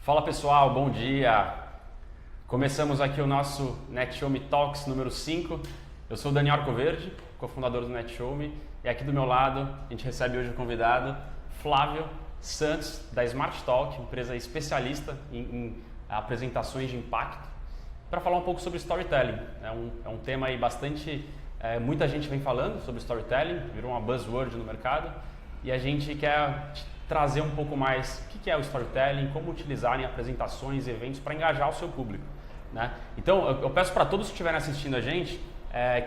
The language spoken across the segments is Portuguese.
Fala pessoal, bom dia! Começamos aqui o nosso NetShowMe Talks número 5. Eu sou o Daniel Arcoverde, cofundador do NetShowMe, e aqui do meu lado a gente recebe hoje o convidado Flávio Santos, da Smart Talk, empresa especialista em apresentações de impacto, para falar um pouco sobre storytelling. É um tema aí bastante... muita gente vem falando sobre storytelling, virou uma buzzword no mercado, e a gente quer trazer um pouco mais o que é o storytelling, como utilizar em apresentações e eventos para engajar o seu público, né? Então, eu peço para todos que estiverem assistindo a gente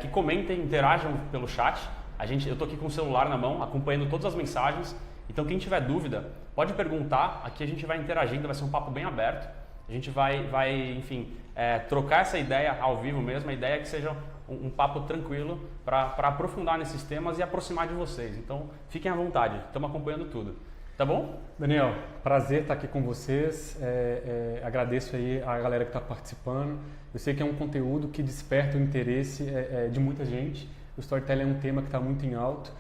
que comentem, interajam pelo chat. Eu estou aqui com o celular na mão, acompanhando todas as mensagens. Então, quem tiver dúvida, pode perguntar. Aqui a gente vai interagindo, vai ser um papo bem aberto. A gente vai enfim, trocar essa ideia ao vivo mesmo. A ideia é que seja um papo tranquilo para aprofundar nesses temas e aproximar de vocês. Então, fiquem à vontade, estamos acompanhando tudo. Tá bom? Daniel, prazer estar aqui com vocês. Agradeço aí a galera que está participando. Eu sei que é um conteúdo que desperta o interesse de muita gente. O storytelling é um tema que está muito em alto.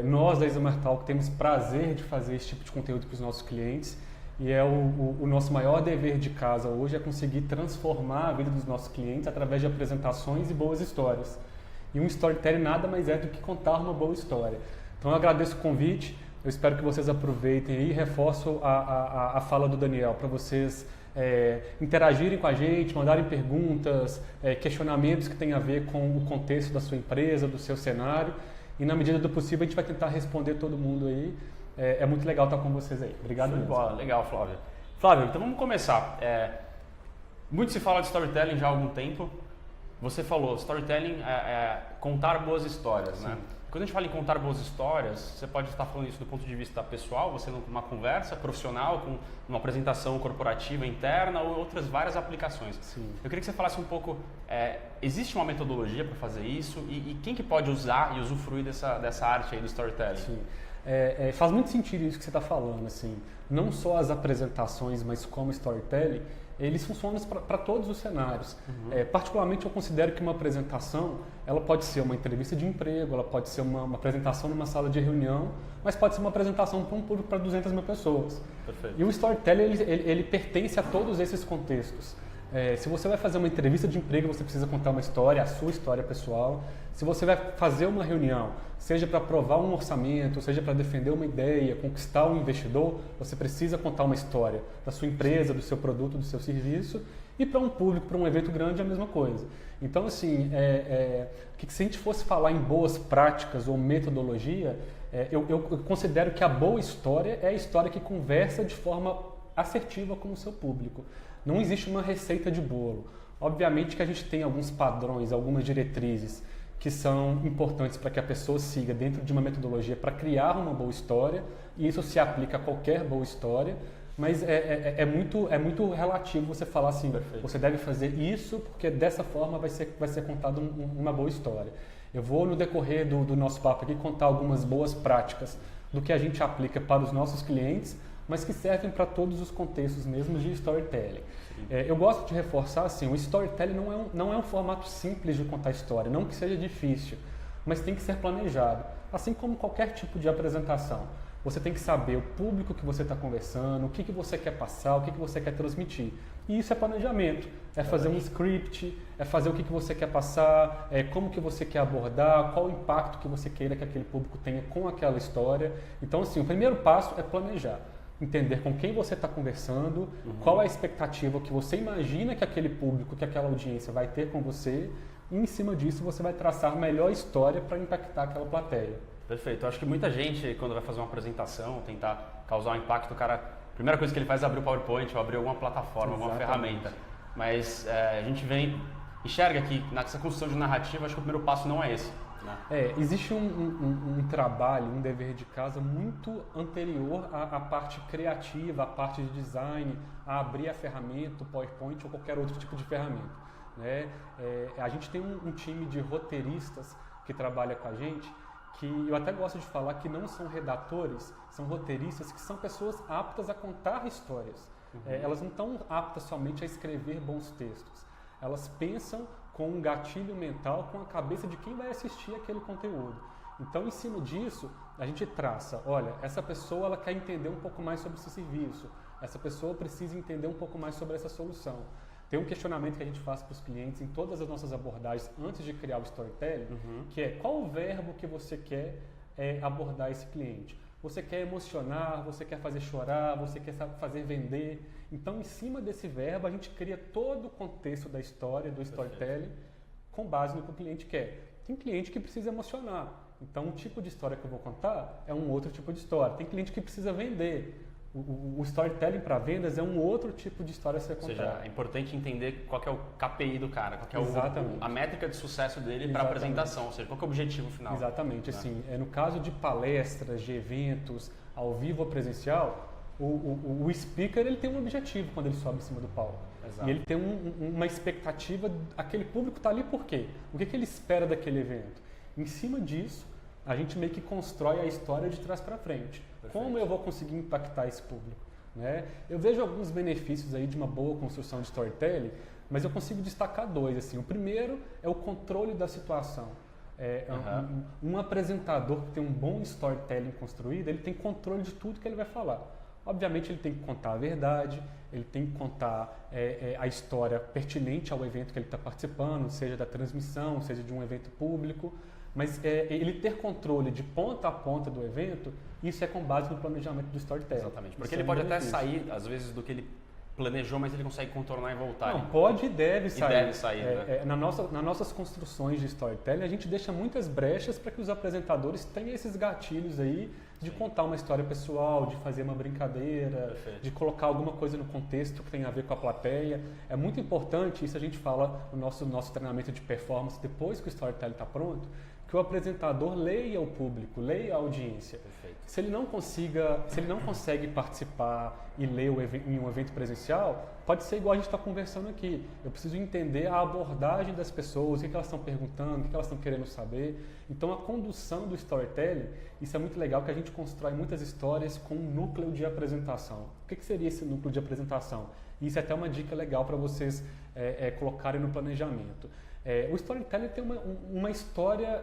Nós da Smart Talk temos prazer de fazer esse tipo de conteúdo para os nossos clientes. E o nosso maior dever de casa hoje é conseguir transformar a vida dos nossos clientes através de apresentações e boas histórias. E um storytelling nada mais é do que contar uma boa história. Então eu agradeço o convite. Eu espero que vocês aproveitem e reforço a fala do Daniel para vocês interagirem com a gente, mandarem perguntas, questionamentos que tenham a ver com o contexto da sua empresa, do seu cenário. E na medida do possível a gente vai tentar responder todo mundo aí. É muito legal estar com vocês aí. Obrigado mesmo. Boa, legal, Flávio. Flávio, então vamos começar. Muito se fala de storytelling já há algum tempo. Você falou, storytelling é contar boas histórias, né? Quando a gente fala em contar boas histórias, você pode estar falando isso do ponto de vista pessoal, você numa conversa profissional, com uma apresentação corporativa interna ou outras várias aplicações. Sim. Eu queria que você falasse um pouco, existe uma metodologia para fazer isso e quem que pode usar e usufruir dessa arte aí do storytelling? Sim. Faz muito sentido isso que você está falando, assim, não só as apresentações, mas como storytelling, eles funcionam para todos os cenários. Particularmente eu considero que uma apresentação, ela pode ser uma entrevista de emprego, ela pode ser uma apresentação numa sala de reunião, mas pode ser uma apresentação para um público para 200 mil pessoas. Perfeito. E o storytelling, ele pertence a todos esses contextos. Se você vai fazer uma entrevista de emprego, você precisa contar uma história, a sua história pessoal. Se você vai fazer uma reunião, seja para aprovar um orçamento, seja para defender uma ideia, conquistar um investidor, você precisa contar uma história da sua empresa, do seu produto, do seu serviço. E para um público, para um evento grande, é a mesma coisa. Então, assim, se a gente fosse falar em boas práticas ou metodologia, eu considero que a boa história é a história que conversa de forma assertiva com o seu público. Não existe uma receita de bolo. Obviamente que a gente tem alguns padrões, algumas diretrizes que são importantes para que a pessoa siga dentro de uma metodologia para criar uma boa história, e isso se aplica a qualquer boa história, mas é muito relativo você falar assim, perfeito, você deve fazer isso porque dessa forma vai ser contada uma boa história. Eu vou, no decorrer do nosso papo aqui, contar algumas boas práticas do que a gente aplica para os nossos clientes, mas que servem para todos os contextos mesmo de storytelling. Eu gosto de reforçar assim, o storytelling não é um formato simples de contar história, não que seja difícil, mas tem que ser planejado. Assim como qualquer tipo de apresentação, você tem que saber o público que você está conversando, o que você quer passar, o que você quer transmitir. E isso é planejamento, é fazer um script, é fazer o que você quer passar, como que você quer abordar, qual o impacto que você queira que aquele público tenha com aquela história. Então, assim, o primeiro passo é planejar. Entender com quem você está conversando, qual é a expectativa que você imagina que aquele público, que aquela audiência vai ter com você, e em cima disso você vai traçar a melhor história para impactar aquela plateia. Perfeito. Eu acho que muita gente, quando vai fazer uma apresentação, tentar causar um impacto, o cara, a primeira coisa que ele faz é abrir o PowerPoint ou abrir alguma plataforma, alguma ferramenta. Mas a gente enxerga que nessa construção de narrativa, acho que o primeiro passo não é esse. Existe um trabalho, um dever de casa muito anterior à parte criativa, à parte de design, a abrir a ferramenta, o PowerPoint ou qualquer outro tipo de ferramenta, né? A gente tem um time de roteiristas que trabalha com a gente, que eu até gosto de falar que não são redatores, são roteiristas que são pessoas aptas a contar histórias. Elas não estão aptas somente a escrever bons textos. Elas pensam com um gatilho mental, com a cabeça de quem vai assistir aquele conteúdo. Então, em cima disso, a gente traça, olha, essa pessoa ela quer entender um pouco mais sobre esse serviço, essa pessoa precisa entender um pouco mais sobre essa solução. Tem um questionamento que a gente faz para os clientes em todas as nossas abordagens antes de criar o storytelling, que é qual o verbo que você quer abordar esse cliente. Você quer emocionar, você quer fazer chorar, você quer fazer vender. Então, em cima desse verbo, a gente cria todo o contexto da história, do storytelling, com base no que o cliente quer. Tem cliente que precisa emocionar. Então, o tipo de história que eu vou contar é um outro tipo de história. Tem cliente que precisa vender. O storytelling para vendas é um outro tipo de história a ser contada. Ou seja, é importante entender qual que é o KPI do cara, qual que é a métrica de sucesso dele para a apresentação, ou seja, qual que é o objetivo final. Exatamente. Assim, no caso de palestras, de eventos, ao vivo ou presencial, o speaker ele tem um objetivo quando ele sobe em cima do palco. Exato. E ele tem uma expectativa, aquele público está ali por quê? O que ele espera daquele evento? Em cima disso, a gente meio que constrói a história de trás para frente. Perfeito. Como eu vou conseguir impactar esse público? Né? Eu vejo alguns benefícios aí de uma boa construção de storytelling, mas eu consigo destacar dois. Assim. O primeiro é o controle da situação. Um apresentador que tem um bom storytelling construído, ele tem controle de tudo que ele vai falar. Obviamente ele tem que contar a verdade, ele tem que contar a história pertinente ao evento que ele está participando, seja da transmissão, seja de um evento público, mas ele ter controle de ponta a ponta do evento, isso é com base no planejamento do storytelling. Exatamente, porque ele pode até sair, às vezes, do que ele planejou, mas ele consegue contornar e voltar. Não, pode e deve sair. E deve sair, né? Nas nossas construções de storytelling, a gente deixa muitas brechas para que os apresentadores tenham esses gatilhos aí de contar uma história pessoal, de fazer uma brincadeira, Perfeito. De colocar alguma coisa no contexto que tem a ver com a plateia. É muito importante, isso a gente fala no nosso treinamento de performance, depois que o storytelling está pronto, que o apresentador leia o público, leia a audiência. Perfeito. Se ele não consegue participar e ler em um evento presencial, pode ser igual a gente está conversando aqui. Eu preciso entender a abordagem das pessoas, o que elas estão perguntando, o que elas estão querendo saber. Então, a condução do storytelling, isso é muito legal, que a gente constrói muitas histórias com um núcleo de apresentação. O que seria esse núcleo de apresentação? Isso é até uma dica legal para vocês colocarem no planejamento. O storytelling tem uma história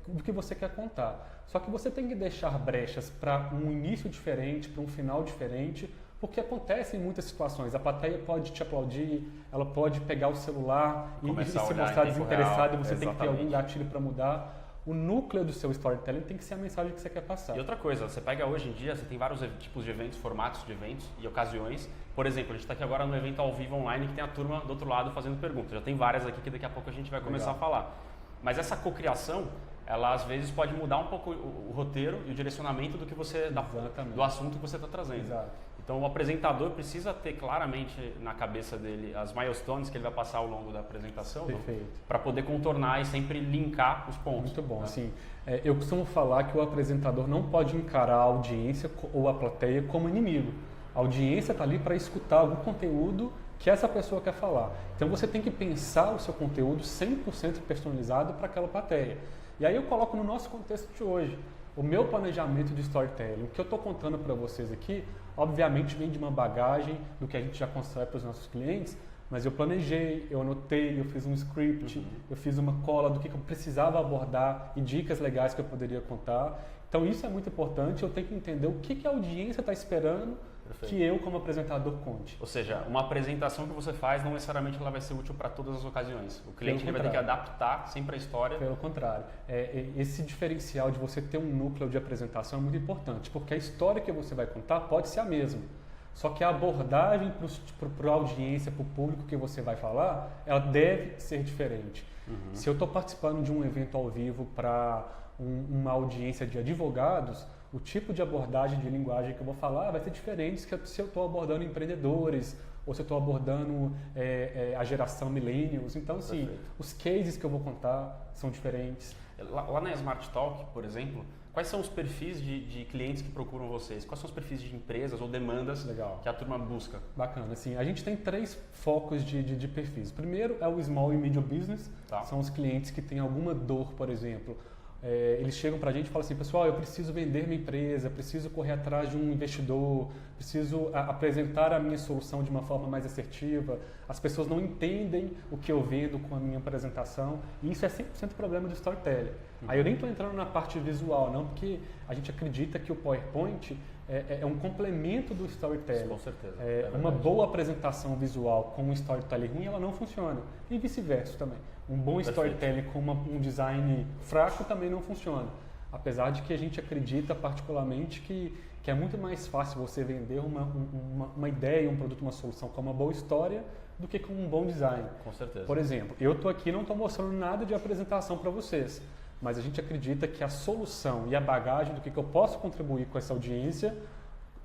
do que você quer contar. Só que você tem que deixar brechas para um início diferente, para um final diferente, porque acontece em muitas situações. A plateia pode te aplaudir, ela pode pegar o celular e se mostrar desinteressada, e você tem que ter algum gatilho para mudar. O núcleo do seu storytelling tem que ser a mensagem que você quer passar. E outra coisa, você pega hoje em dia, você tem vários tipos de eventos, formatos de eventos e ocasiões. Por exemplo, a gente está aqui agora no evento ao vivo online que tem a turma do outro lado fazendo perguntas. Já tem várias aqui que daqui a pouco a gente vai começar a falar. Mas essa cocriação, ela às vezes pode mudar um pouco o roteiro e o direcionamento do que você do assunto que você está trazendo. Exato. Então o apresentador precisa ter claramente na cabeça dele as milestones que ele vai passar ao longo da apresentação, para poder contornar e sempre linkar os pontos. Muito bom. Né? Assim, eu costumo falar que o apresentador não pode encarar a audiência ou a plateia como inimigo. A audiência está ali para escutar algum conteúdo que essa pessoa quer falar. Então você tem que pensar o seu conteúdo 100% personalizado para aquela plateia. E aí eu coloco no nosso contexto de hoje. O meu planejamento de storytelling, o que eu estou contando para vocês aqui, obviamente vem de uma bagagem do que a gente já constrói para os nossos clientes, mas eu planejei, eu anotei, eu fiz um script, eu fiz uma cola do que eu precisava abordar e dicas legais que eu poderia contar. Então isso é muito importante, eu tenho que entender o que a audiência está esperando que eu, como apresentador, conte. Ou seja, uma apresentação que você faz não necessariamente ela vai ser útil para todas as ocasiões. O cliente vai ter que adaptar sempre a história. Pelo contrário. Esse diferencial de você ter um núcleo de apresentação é muito importante, porque a história que você vai contar pode ser a mesma. Só que a abordagem para a audiência, para o público que você vai falar, ela deve ser diferente. Se eu estou participando de um evento ao vivo para uma audiência de advogados, o tipo de abordagem de linguagem que eu vou falar vai ser diferente se eu estou abordando empreendedores ou se eu estou abordando a geração millennials. Então, assim, os cases que eu vou contar são diferentes. Lá na Smart Talk, por exemplo, quais são os perfis de clientes que procuram vocês? Quais são os perfis de empresas ou demandas que a turma busca? Bacana. Assim, a gente tem 3 focos de perfis. Primeiro é o Small e Medium Business. São os clientes que têm alguma dor, por exemplo. Eles chegam para a gente e falam assim, pessoal, eu preciso vender minha empresa, preciso correr atrás de um investidor, preciso apresentar a minha solução de uma forma mais assertiva, as pessoas não entendem o que eu vendo com a minha apresentação, e isso é 100% problema do storytelling. Aí eu nem estou entrando na parte visual, não, porque a gente acredita que o PowerPoint é um complemento do storytelling. Com certeza. Uma boa apresentação visual com um storytelling ruim, ela não funciona. E vice-versa também. Um bom storytelling com um design fraco também não funciona. Apesar de que a gente acredita particularmente que é muito mais fácil você vender uma ideia, um produto, uma solução com uma boa história do que com um bom design. Com certeza. Por exemplo, eu estou aqui e não estou mostrando nada de apresentação para vocês, mas a gente acredita que a solução e a bagagem do que eu posso contribuir com essa audiência,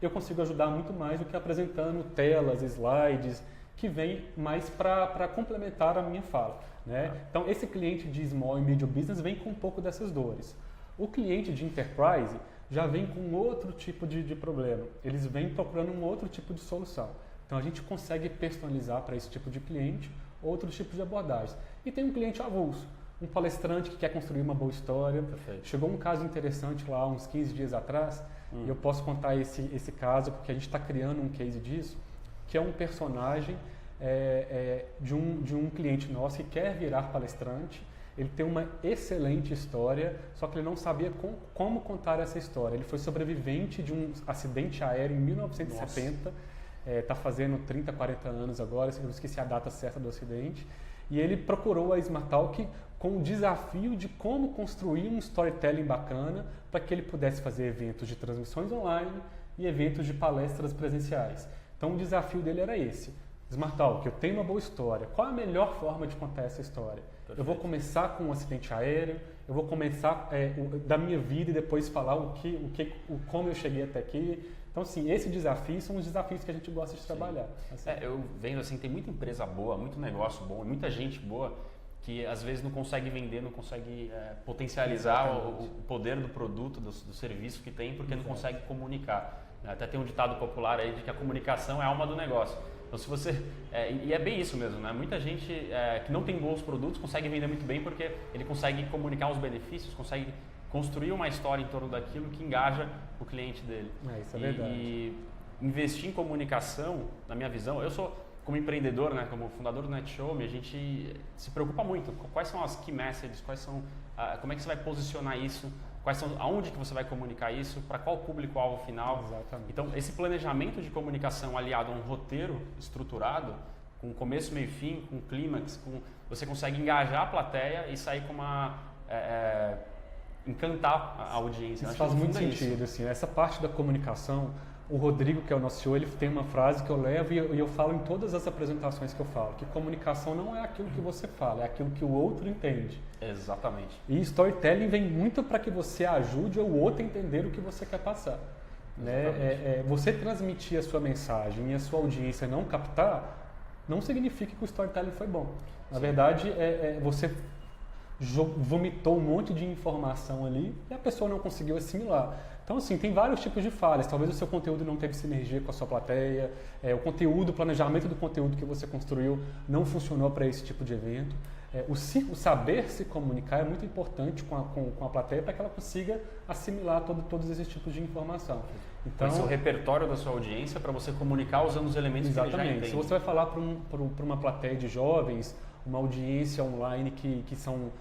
eu consigo ajudar muito mais do que apresentando telas, slides, que vem mais para complementar a minha fala. Né? Então, esse cliente de small e medium business vem com um pouco dessas dores. O cliente de enterprise já vem com outro tipo de problema. Eles vêm procurando um outro tipo de solução. Então a gente consegue personalizar para esse tipo de cliente outros tipos de abordagens. E tem um cliente avulso, um palestrante que quer construir uma boa história. Perfeito. Chegou um caso interessante lá uns 15 dias atrás, e eu posso contar esse caso porque a gente está criando um case disso, que é um personagem de um cliente nosso que quer virar palestrante. Ele tem uma excelente história, só que ele não sabia como contar essa história. Ele foi sobrevivente de um acidente aéreo em 1970, está fazendo 30, 40 anos agora, eu esqueci a data certa do acidente. E ele procurou a Smartalk com o desafio de como construir um storytelling bacana para que ele pudesse fazer eventos de transmissões online e eventos de palestras presenciais. Então o desafio dele era esse. Smartalk, eu tenho uma boa história. Qual a melhor forma de contar essa história? Perfeito. Eu vou começar com um acidente aéreo, eu vou começar da minha vida e depois falar como eu cheguei até aqui. Então, assim, esse desafio são os desafios que a gente gosta de trabalhar. Assim. Eu vendo assim, tem muita empresa boa, muito negócio bom, muita gente boa que às vezes não consegue vender, não consegue potencializar o poder do produto, do serviço que tem, porque não consegue comunicar. Até tem um ditado popular aí de que a comunicação é a alma do negócio. Então, se você... e é bem isso mesmo, né? Muita gente que não tem bons produtos consegue vender muito bem porque ele consegue comunicar os benefícios, consegue construir uma história em torno daquilo que engaja o cliente dele. Isso é verdade. E investir em comunicação, na minha visão, eu sou, como empreendedor, né, como fundador do NetShowme, a gente se preocupa muito. Quais são as key messages, como é que você vai posicionar isso, aonde que você vai comunicar isso, para qual público-alvo final. Exatamente. Então, esse planejamento de comunicação aliado a um roteiro estruturado, com começo, meio e fim, com clímax, você consegue engajar a plateia e sair com encantar a audiência. Isso faz muito sentido. Assim, essa parte da comunicação, o Rodrigo, que é o nosso CEO, ele tem uma frase que eu levo e eu falo em todas as apresentações que eu falo, que comunicação não é aquilo que você fala, é aquilo que o outro entende. Exatamente. E storytelling vem muito para que você ajude o outro a entender o que você quer passar. Né? Você transmitir a sua mensagem e a sua audiência não captar, não significa que o storytelling foi bom. Na verdade, você vomitou um monte de informação ali e a pessoa não conseguiu assimilar. Então, assim, tem vários tipos de falhas. Talvez o seu conteúdo não teve sinergia com a sua plateia, o planejamento do conteúdo que você construiu não funcionou para esse tipo de evento. O saber se comunicar é muito importante com a plateia para que ela consiga assimilar todos esses tipos de informação. Então, esse é o repertório da sua audiência para você comunicar usando os elementos que ele já entende. Se você vai falar para uma plateia de jovens, uma audiência online que são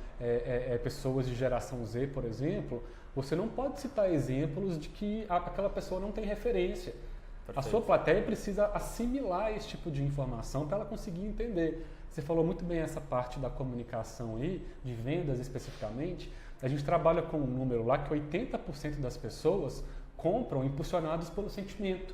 pessoas de geração Z, por exemplo, você não pode citar exemplos de que aquela pessoa não tem referência. Perfeito. A sua plateia precisa assimilar esse tipo de informação para ela conseguir entender. Você falou muito bem essa parte da comunicação aí, de vendas especificamente. A gente trabalha com um número lá que 80% das pessoas compram impulsionados pelo sentimento.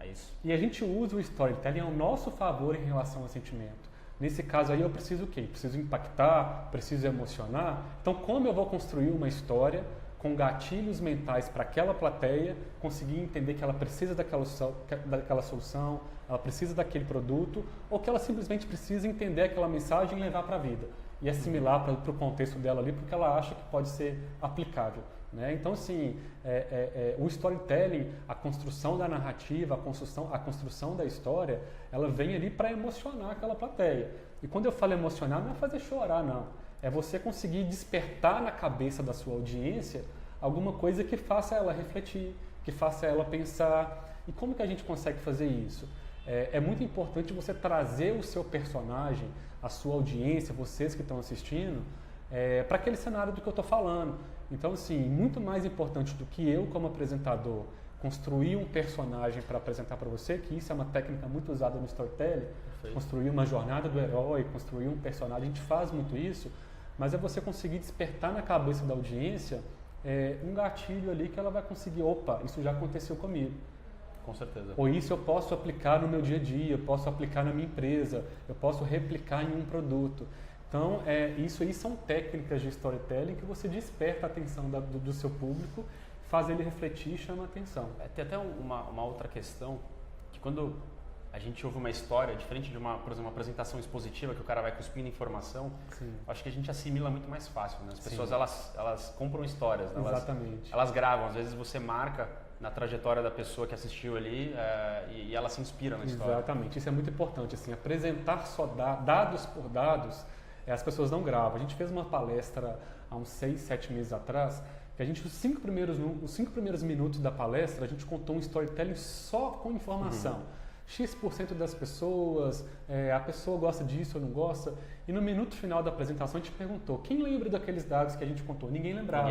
É isso. E a gente usa o storytelling ao nosso favor em relação ao sentimento. Nesse caso aí eu preciso o quê? Preciso impactar, preciso emocionar. Então como eu vou construir uma história com gatilhos mentais para aquela plateia conseguir entender que ela precisa daquela solução, ela precisa daquele produto, ou que ela simplesmente precisa entender aquela mensagem e levar para a vida e assimilar para o contexto dela ali, porque ela acha que pode ser aplicável. Né? Então, assim, o storytelling, a construção da narrativa, a construção da história, ela vem ali para emocionar aquela plateia. E quando eu falo emocionar, não é fazer chorar, não. É você conseguir despertar na cabeça da sua audiência alguma coisa que faça ela refletir, que faça ela pensar. E como que a gente consegue fazer isso? É muito importante você trazer o seu personagem, a sua audiência, vocês que estão assistindo, para aquele cenário do que eu estou falando. Então, assim, muito mais importante do que eu, como apresentador, construir um personagem para apresentar para você, que isso é uma técnica muito usada no storytelling, construir uma jornada do herói, construir um personagem, a gente faz muito isso, mas é você conseguir despertar na cabeça da audiência um gatilho ali que ela vai conseguir, opa, isso já aconteceu comigo. Com certeza. Ou isso eu posso aplicar no meu dia a dia, eu posso aplicar na minha empresa, eu posso replicar em um produto. Então, isso aí são técnicas de storytelling que você desperta a atenção do seu público, faz ele refletir e chama a atenção. Tem até uma outra questão, que quando a gente ouve uma história, diferente de por exemplo, uma apresentação expositiva, que o cara vai cuspindo informação, acho que a gente assimila muito mais fácil, né? As pessoas, elas compram histórias, né? Exatamente. Elas gravam, às vezes você marca na trajetória da pessoa que assistiu ali e ela se inspira na história. Exatamente, isso é muito importante, assim, apresentar só dados por dados, as pessoas não gravam. A gente fez uma palestra há uns 6, 7 meses atrás, que a gente, os 5 primeiros minutos da palestra, a gente contou um storytelling só com informação. X% das pessoas, a pessoa gosta disso ou não gosta, e no minuto final da apresentação a gente perguntou, quem lembra daqueles dados que a gente contou? Ninguém lembrava.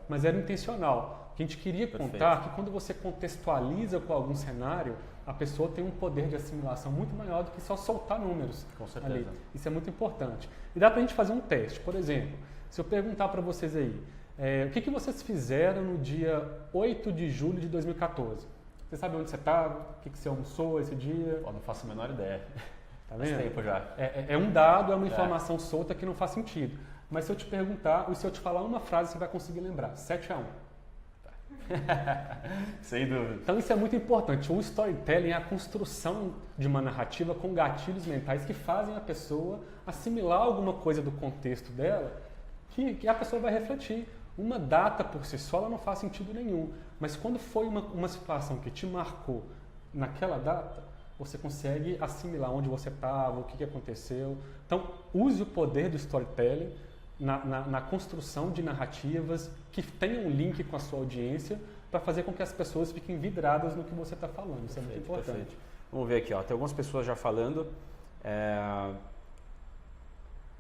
Mas era intencional. A gente queria contar que quando você contextualiza com algum cenário, a pessoa tem um poder de assimilação muito maior do que só soltar números. Com certeza. Ali. Isso é muito importante. E dá pra gente fazer um teste. Por exemplo, se eu perguntar para vocês aí, o que vocês fizeram no dia 8 de julho de 2014? Você sabe onde você estava? O que você almoçou esse dia? Não faço a menor ideia. Tá vendo? Faz tempo já. É um dado, é uma informação solta que não faz sentido. Mas se eu te perguntar, ou se eu te falar uma frase, você vai conseguir lembrar. 7-1. Sem dúvida. Então isso é muito importante. O storytelling é a construção de uma narrativa com gatilhos mentais que fazem a pessoa assimilar alguma coisa do contexto dela que a pessoa vai refletir. Uma data por si só ela não faz sentido nenhum, mas quando foi uma situação que te marcou naquela data, você consegue assimilar onde você estava, o que aconteceu. Então, use o poder do storytelling na construção de narrativas que tenham um link com a sua audiência para fazer com que as pessoas fiquem vidradas no que você está falando. Isso é muito importante. Perfeito. Vamos ver aqui, tem algumas pessoas já falando.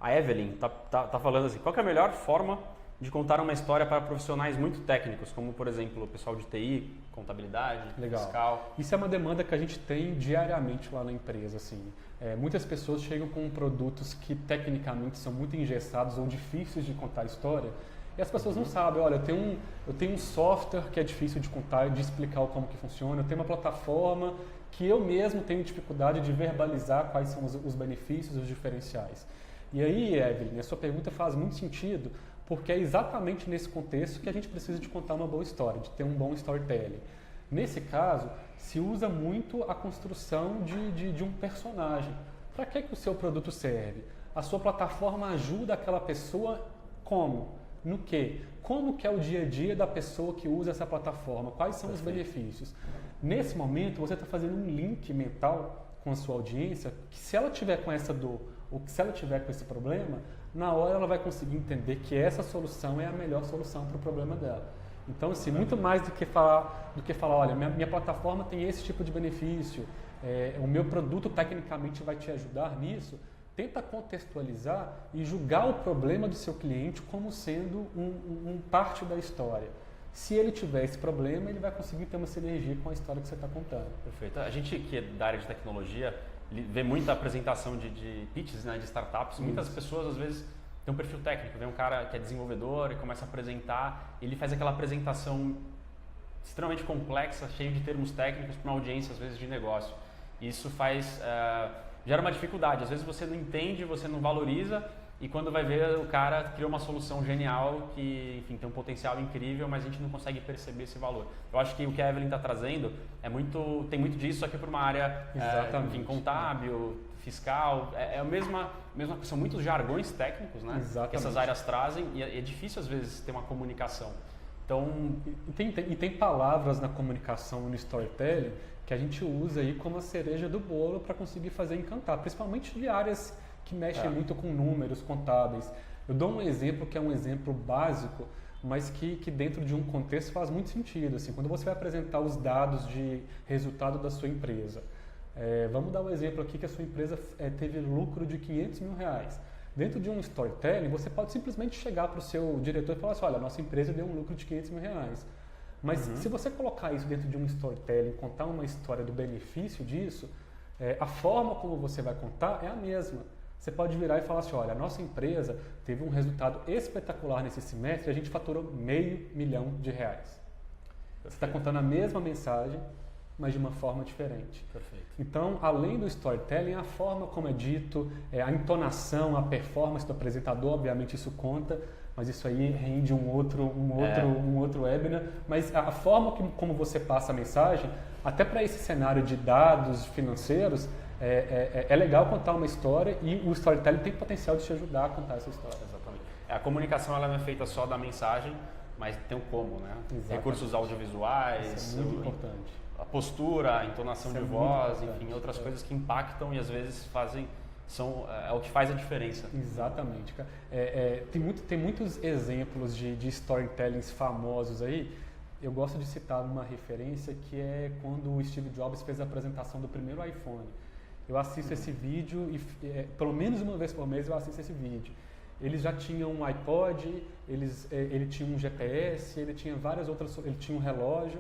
A Evelyn tá falando assim, qual que é a melhor forma de contar uma história para profissionais muito técnicos, como, por exemplo, o pessoal de TI, contabilidade, fiscal? Isso é uma demanda que a gente tem diariamente lá na empresa. Assim. Muitas pessoas chegam com produtos que tecnicamente são muito engessados ou difíceis de contar a história, e as pessoas não sabem, olha, eu tenho um software que é difícil de contar, de explicar como que funciona, eu tenho uma plataforma que eu mesmo tenho dificuldade de verbalizar quais são os benefícios, os diferenciais. E aí, Evelyn, a sua pergunta faz muito sentido, porque é exatamente nesse contexto que a gente precisa de contar uma boa história, de ter um bom storytelling. Nesse caso, se usa muito a construção de um personagem. Para que o seu produto serve? A sua plataforma ajuda aquela pessoa como? No quê? Como que é o dia a dia da pessoa que usa essa plataforma? Quais são os benefícios? Nesse momento, você está fazendo um link mental com a sua audiência, que se ela tiver com essa dor, ou que se ela tiver com esse problema, na hora ela vai conseguir entender que essa solução é a melhor solução para o problema dela. Então, assim, muito mais do que falar, olha, minha plataforma tem esse tipo de benefício, o meu produto tecnicamente vai te ajudar nisso, tenta contextualizar e julgar o problema do seu cliente como sendo um parte da história. Se ele tiver esse problema, ele vai conseguir ter uma sinergia com a história que você está contando. Perfeito. A gente que é da área de tecnologia vê muita apresentação de pitches, né, de startups. Muitas pessoas, às vezes, têm um perfil técnico. Vem um cara que é desenvolvedor e começa a apresentar. Ele faz aquela apresentação extremamente complexa, cheia de termos técnicos para uma audiência, às vezes, de negócio. Isso gera uma dificuldade. Às vezes você não entende, você não valoriza, e quando vai ver, o cara criou uma solução genial que, enfim, tem um potencial incrível, mas a gente não consegue perceber esse valor. Eu acho que o que a Evelyn está trazendo tem muito disso aqui para uma área enfim, contábil, fiscal. É a mesma coisa, são muitos jargões técnicos, né, que essas áreas trazem, e é difícil às vezes ter uma comunicação. Então, tem palavras na comunicação, no storytelling, que a gente usa aí como a cereja do bolo para conseguir fazer encantar, principalmente de áreas que mexem muito com números contábeis. Eu dou um exemplo que é um exemplo básico, mas que dentro de um contexto faz muito sentido. Assim, quando você vai apresentar os dados de resultado da sua empresa, vamos dar um exemplo aqui que a sua empresa teve lucro de R$500 mil. Dentro de um storytelling, você pode simplesmente chegar para o seu diretor e falar assim, olha, a nossa empresa deu um lucro de R$500 mil. Mas se você colocar isso dentro de um storytelling, contar uma história do benefício disso, a forma como você vai contar é a mesma. Você pode virar e falar assim, olha, a nossa empresa teve um resultado espetacular nesse semestre e a gente faturou R$500 mil. Você está contando a mesma mensagem, mas de uma forma diferente. Perfeito. Então, além do storytelling, a forma como é dito, a entonação, a performance do apresentador, obviamente isso conta, mas isso aí rende um outro webinar. Mas a forma como você passa a mensagem, até para esse cenário de dados financeiros, é legal contar uma história e o storytelling tem potencial de te ajudar a contar essa história. Exatamente. A comunicação ela não é feita só da mensagem, mas tem o como, né? Exatamente. Recursos audiovisuais, Isso é muito importante. A postura, a entonação Isso de é voz, muito enfim, outras coisas que impactam e às vezes é o que faz a diferença. Exatamente, cara. Tem muitos exemplos de storytellings famosos aí. Eu gosto de citar uma referência que é quando o Steve Jobs fez a apresentação do primeiro iPhone. Eu assisto esse vídeo e pelo menos uma vez por mês eu assisto esse vídeo. Eles já tinham um iPod, ele tinha um GPS, ele tinha várias outras, ele tinha um relógio.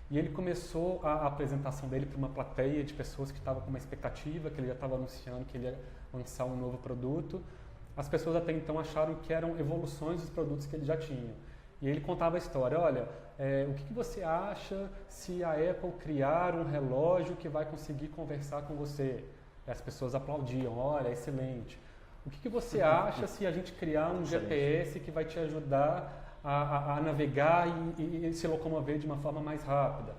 E ele começou a apresentação dele para uma plateia de pessoas que estavam com uma expectativa, que ele já estava anunciando que ele ia lançar um novo produto. As pessoas até então acharam que eram evoluções dos produtos que ele já tinha. E ele contava a história, olha, o que você acha se a Apple criar um relógio que vai conseguir conversar com você? E as pessoas aplaudiam, olha, excelente. O que você acha se a gente criar um GPS que vai te ajudar a navegar e se locomover de uma forma mais rápida?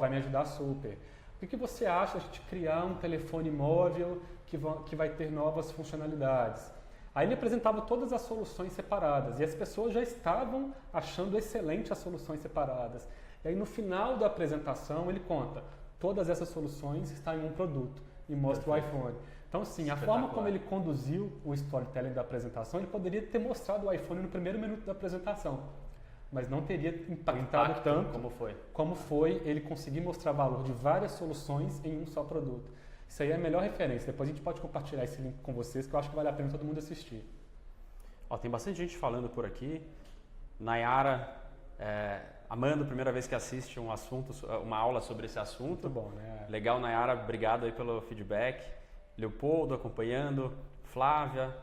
Vai me ajudar super. O que você acha de a gente criar um telefone móvel que vai ter novas funcionalidades? Aí ele apresentava todas as soluções separadas e as pessoas já estavam achando excelente as soluções separadas. E aí no final da apresentação ele conta, todas essas soluções estão em um produto e mostra o iPhone. Então, sim, a forma como ele conduziu o storytelling da apresentação, ele poderia ter mostrado o iPhone no primeiro minuto da apresentação, mas não teria impactado tanto como foi ele conseguir mostrar valor de várias soluções em um só produto. Isso aí é a melhor referência. Depois a gente pode compartilhar esse link com vocês, que eu acho que vale a pena todo mundo assistir. Tem bastante gente falando por aqui. Nayara, Amanda, primeira vez que assiste uma aula sobre esse assunto. Muito bom, né? Legal, Nayara, obrigado aí pelo feedback. Leopoldo acompanhando, Flávia,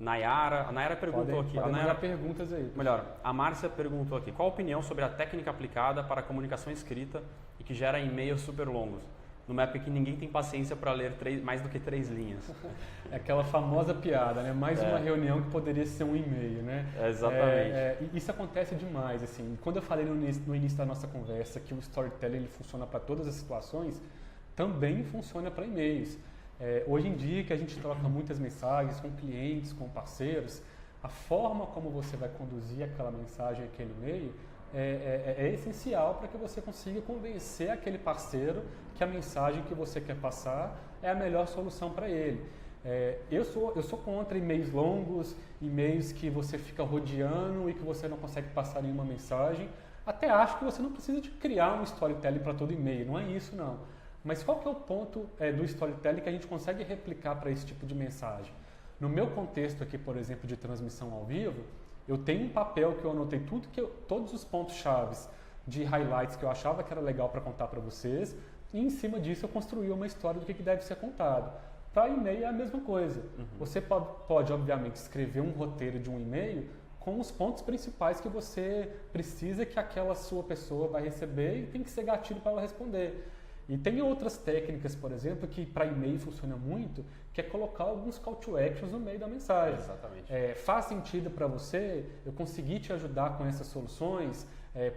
Nayara. A Nayara perguntou aqui. Podem mandar perguntas aí. Melhor, a Márcia perguntou aqui. Qual a opinião sobre a técnica aplicada para a comunicação escrita e que gera e-mails super longos? Numa época que ninguém tem paciência para ler mais do que 3 linhas. É aquela famosa piada, né? Mais uma reunião que poderia ser um e-mail, né? Exatamente. Isso acontece demais, assim. Quando eu falei no início da nossa conversa que o storytelling ele funciona para todas as situações, também funciona para e-mails. Hoje em dia que a gente troca muitas mensagens com clientes, com parceiros, a forma como você vai conduzir aquela mensagem, aquele e-mail, é essencial para que você consiga convencer aquele parceiro que a mensagem que você quer passar é a melhor solução para ele. Eu sou contra e-mails longos, e-mails que você fica rodeando e que você não consegue passar nenhuma mensagem. Até acho que você não precisa de criar um storytelling para todo e-mail, não é isso não. Mas qual que é o ponto do storytelling que a gente consegue replicar para esse tipo de mensagem? No meu contexto aqui, por exemplo, de transmissão ao vivo, eu tenho um papel que eu anotei todos os pontos chaves de highlights que eu achava que era legal para contar para vocês e em cima disso eu construí uma história do que deve ser contado. Para e-mail é a mesma coisa. Você pode, obviamente, escrever um roteiro de um e-mail com os pontos principais que você precisa que aquela sua pessoa vai receber e tem que ser gatilho para ela responder. E tem outras técnicas, por exemplo, que para e-mail funciona muito, que é colocar alguns call to actions no meio da mensagem. Exatamente. Faz sentido para você? Eu consegui te ajudar com essas soluções?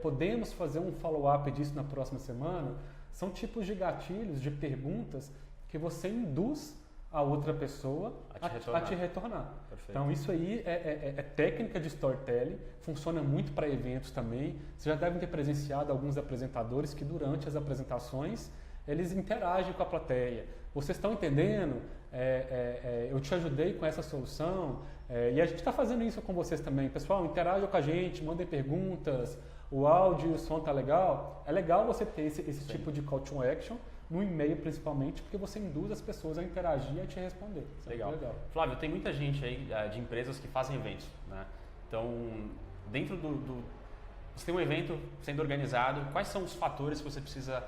Podemos fazer um follow-up disso na próxima semana? São tipos de gatilhos, de perguntas que você induz a outra pessoa a te retornar. Perfeito. Então isso aí é técnica de storytelling, funciona muito para eventos também. Vocês já devem ter presenciado alguns apresentadores que durante as apresentações eles interagem com a plateia. Vocês estão entendendo? Eu te ajudei com essa solução e a gente está fazendo isso com vocês também. Pessoal, interajam com a gente, mandem perguntas, o áudio e o som tá legal. É legal você ter esse tipo de call to action no e-mail principalmente, porque você induz as pessoas a interagir e a te responder. Isso Legal. É legal. Flávio, tem muita gente aí de empresas que fazem eventos, né? Então, dentro você tem um evento sendo organizado, quais são os fatores que você precisa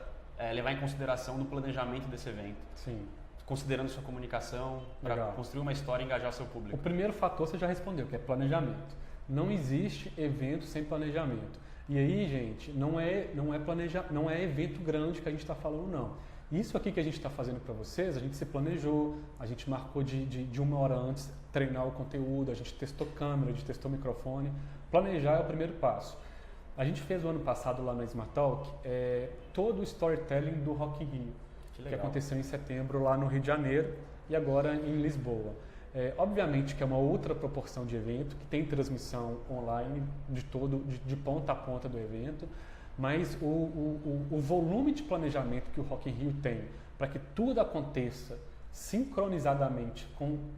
levar em consideração no planejamento desse evento? Sim. Considerando sua comunicação, para construir uma história e engajar o seu público. O primeiro fator você já respondeu, que é planejamento. Não existe evento sem planejamento. E aí, gente, não é evento grande que a gente está falando, não. Isso aqui que a gente está fazendo para vocês, a gente se planejou, a gente marcou de 1 hora antes treinar o conteúdo, a gente testou câmera, a gente testou microfone. Planejar é o primeiro passo. A gente fez o ano passado lá na Smart Talk todo o storytelling do Rock in Rio, que aconteceu em setembro lá no Rio de Janeiro e agora em Lisboa. Obviamente que é uma outra proporção de evento, que tem transmissão online de ponta a ponta do evento, mas o volume de planejamento que o Rock in Rio tem para que tudo aconteça sincronizadamente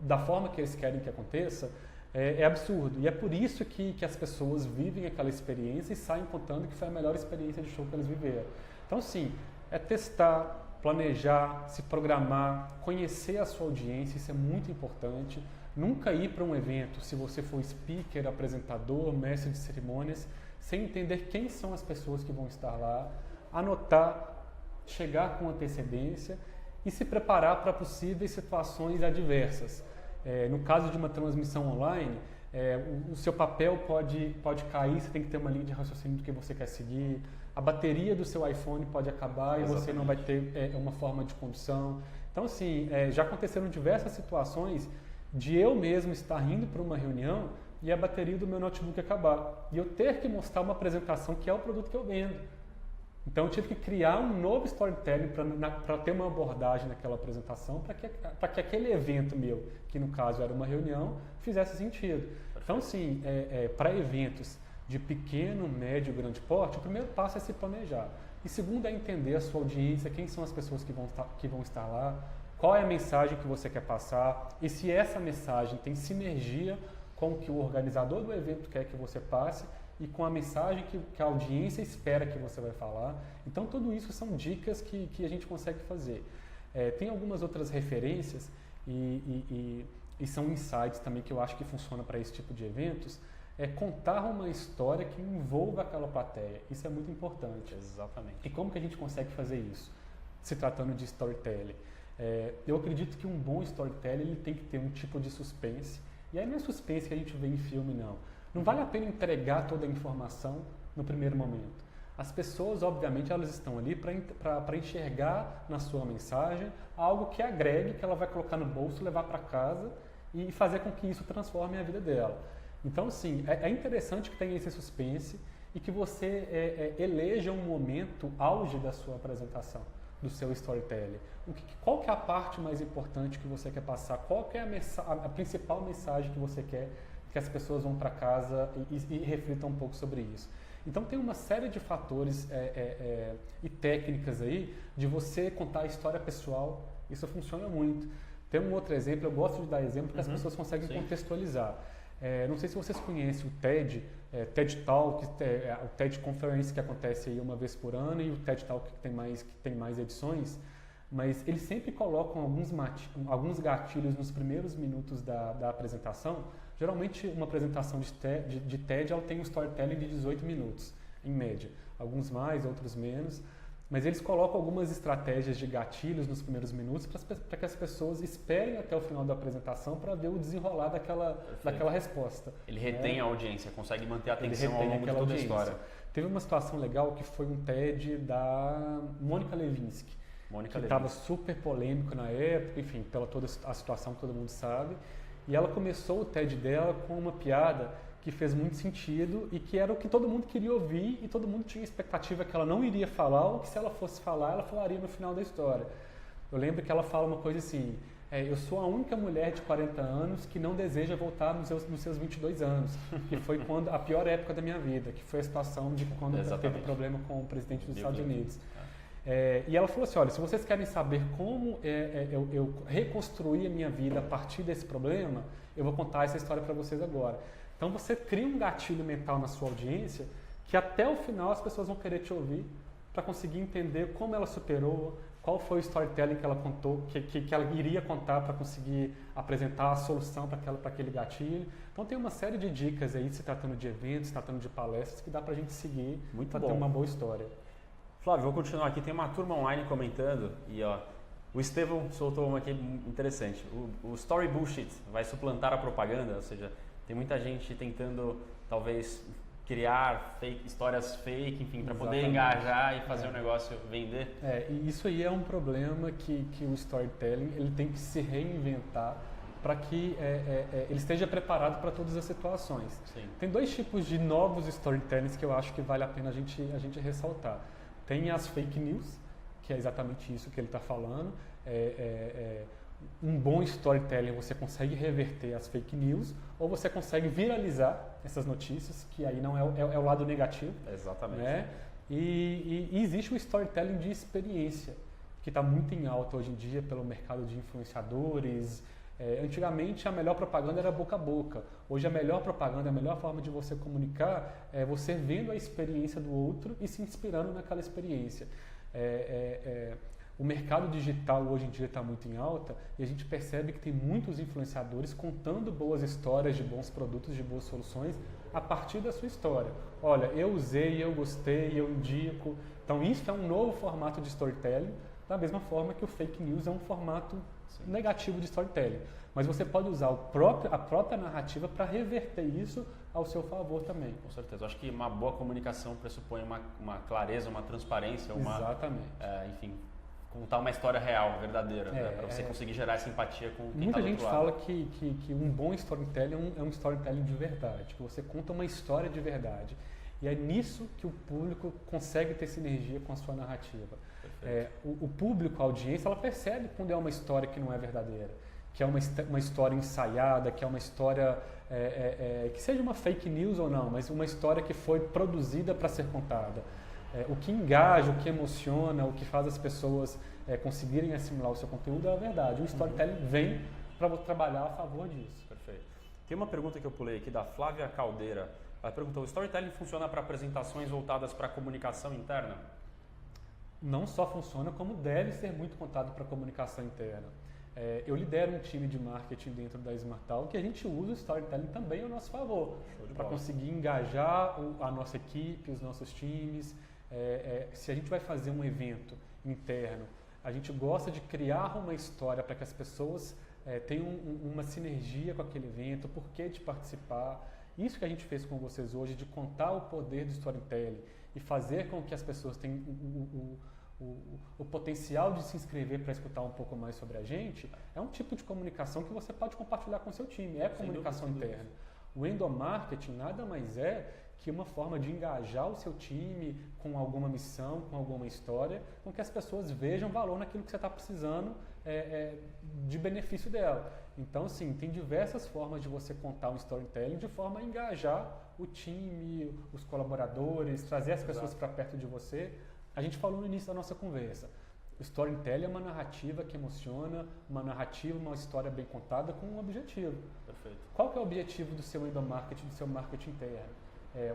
da forma que eles querem que aconteça é absurdo. E é por isso que as pessoas vivem aquela experiência e saem contando que foi a melhor experiência de show que eles viveram. Então, sim, é testar, planejar, se programar, conhecer a sua audiência, isso é muito importante. Nunca ir para um evento, se você for speaker, apresentador, mestre de cerimônias, sem entender quem são as pessoas que vão estar lá, anotar, chegar com antecedência e se preparar para possíveis situações adversas. No caso de uma transmissão online, o seu papel pode cair, você tem que ter uma linha de raciocínio do que você quer seguir, a bateria do seu iPhone pode acabar e você não vai ter uma forma de condução. Então, assim, já aconteceram diversas situações de eu mesmo estar indo para uma reunião e a bateria do meu notebook acabar. E eu ter que mostrar uma apresentação que é o produto que eu vendo. Então eu tive que criar um novo storytelling para ter uma abordagem naquela apresentação para que aquele evento meu, que no caso era uma reunião, fizesse sentido. Então, sim, para eventos de pequeno, médio, grande porte, o primeiro passo é se planejar. E segundo é entender a sua audiência, quem são as pessoas que vão estar lá, qual é a mensagem que você quer passar e se essa mensagem tem sinergia com o que o organizador do evento quer que você passe e com a mensagem que a audiência espera que você vai falar. Então, tudo isso são dicas que a gente consegue fazer. Tem algumas outras referências e são insights também que eu acho que funciona para esse tipo de eventos. Contar uma história que envolva aquela plateia. Isso é muito importante. Exatamente. E como que a gente consegue fazer isso? Se tratando de storytelling. Eu acredito que um bom storytelling ele tem que ter um tipo de suspense. E aí não é suspense que a gente vê em filme, não. Não vale a pena entregar toda a informação no primeiro momento. As pessoas, obviamente, elas estão ali para enxergar na sua mensagem algo que agregue, que ela vai colocar no bolso, levar para casa e fazer com que isso transforme a vida dela. Então, sim, é interessante que tenha esse suspense e que você eleja um momento auge da sua apresentação, do seu storytelling. Qual que é a parte mais importante que você quer passar? Qual que é a principal mensagem que você quer que as pessoas vão para casa e reflitam um pouco sobre isso? Então tem uma série de fatores e técnicas aí de você contar a história pessoal. Isso funciona muito. Tem um outro exemplo, eu gosto de dar exemplo porque as pessoas conseguem contextualizar. Não sei se vocês conhecem o TED, TED Talk, o TED Conference que acontece aí uma vez por ano e o TED Talk que tem mais edições, mas eles sempre colocam alguns gatilhos nos primeiros minutos da apresentação. Geralmente uma apresentação de TED ela tem um storytelling de 18 minutos, em média. Alguns mais, outros menos. Mas eles colocam algumas estratégias de gatilhos nos primeiros minutos para que as pessoas esperem até o final da apresentação para ver o desenrolar daquela resposta. Ele retém a audiência, consegue manter a atenção ao longo de toda a história. Teve uma situação legal que foi um TED da Mônica Lewinsky, que estava super polêmico na época, enfim, pela toda a situação que todo mundo sabe. E ela começou o TED dela com uma piada que fez muito sentido e que era o que todo mundo queria ouvir e todo mundo tinha expectativa que ela não iria falar ou que se ela fosse falar, ela falaria no final da história. Eu lembro que ela fala uma coisa assim, eu sou a única mulher de 40 anos que não deseja voltar nos seus 22 anos, que foi a pior época da minha vida, que foi a situação de quando teve problema com o presidente dos Estados Unidos. E ela falou assim, olha, se vocês querem saber como eu reconstruí a minha vida a partir desse problema, eu vou contar essa história para vocês agora. Então você cria um gatilho mental na sua audiência que até o final as pessoas vão querer te ouvir para conseguir entender como ela superou, qual foi o storytelling que ela contou, que ela iria contar para conseguir apresentar a solução para aquele gatilho. Então tem uma série de dicas aí, se tratando de eventos, se tratando de palestras, que dá para a gente seguir para ter uma boa história. Flávio, vou continuar aqui. Tem uma turma online comentando e o Estevão soltou uma aqui interessante. O story bullshit vai suplantar a propaganda, ou seja, tem muita gente tentando talvez criar histórias fake, enfim, para poder engajar e fazer o negócio vender. E isso aí é um problema que o storytelling ele tem que se reinventar para que ele esteja preparado para todas as situações. Sim. Tem dois tipos de novos storytellings que eu acho que vale a pena a gente ressaltar. Tem as fake news, que é exatamente isso que ele está falando. Um bom storytelling você consegue reverter as fake news ou você consegue viralizar essas notícias, que aí não é o lado negativo. Exatamente. Né? E existe o storytelling de experiência, que está muito em alta hoje em dia pelo mercado de influenciadores. Antigamente a melhor propaganda era boca a boca. Hoje a melhor propaganda, a melhor forma de você comunicar é você vendo a experiência do outro e se inspirando naquela experiência. O mercado digital hoje em dia está muito em alta e a gente percebe que tem muitos influenciadores contando boas histórias de bons produtos, de boas soluções a partir da sua história. Olha, eu usei, eu gostei, eu indico. Então isso é um novo formato de storytelling, da mesma forma que o fake news é um formato negativo de storytelling. Mas você pode usar a própria narrativa para reverter isso ao seu favor também. Com certeza. Eu acho que uma boa comunicação pressupõe uma clareza, uma transparência, Exatamente. Enfim, contar uma história real, verdadeira, para você conseguir gerar essa empatia com quem está do outro lado. Muita gente fala que um bom storytelling é um storytelling de verdade, que você conta uma história de verdade. E é nisso que o público consegue ter sinergia com a sua narrativa. O público, a audiência, ela percebe quando é uma história que não é verdadeira, que é uma história ensaiada, que é uma história que seja uma fake news ou não, mas uma história que foi produzida para ser contada. O que engaja, o que emociona, o que faz as pessoas conseguirem assimilar o seu conteúdo é a verdade. O storytelling vem para trabalhar a favor disso. Perfeito. Tem uma pergunta que eu pulei aqui da Flávia Caldeira. Ela perguntou: o storytelling funciona para apresentações voltadas para a comunicação interna? Não só funciona, como deve ser muito contado para a comunicação interna. Eu lidero um time de marketing dentro da Smartal que a gente usa o storytelling também ao nosso favor, para conseguir engajar a nossa equipe, os nossos times. Se a gente vai fazer um evento interno, a gente gosta de criar uma história para que as pessoas tenham uma sinergia com aquele evento, o porquê de participar. Isso que a gente fez com vocês hoje, de contar o poder do storytelling e fazer com que as pessoas tenham o potencial de se inscrever para escutar um pouco mais sobre a gente, é um tipo de comunicação que você pode compartilhar com o seu time, é comunicação interna. O endomarketing nada mais é que uma forma de engajar o seu time com alguma missão, com alguma história, com que as pessoas vejam valor naquilo que você está precisando de benefício dela. Então, assim, tem diversas formas de você contar um storytelling de forma a engajar o time, os colaboradores, trazer as pessoas para perto de você. A gente falou no início da nossa conversa. O storytelling é uma narrativa que emociona, uma história bem contada com um objetivo. Perfeito. Qual que é o objetivo do seu endomarketing, do seu marketing interno?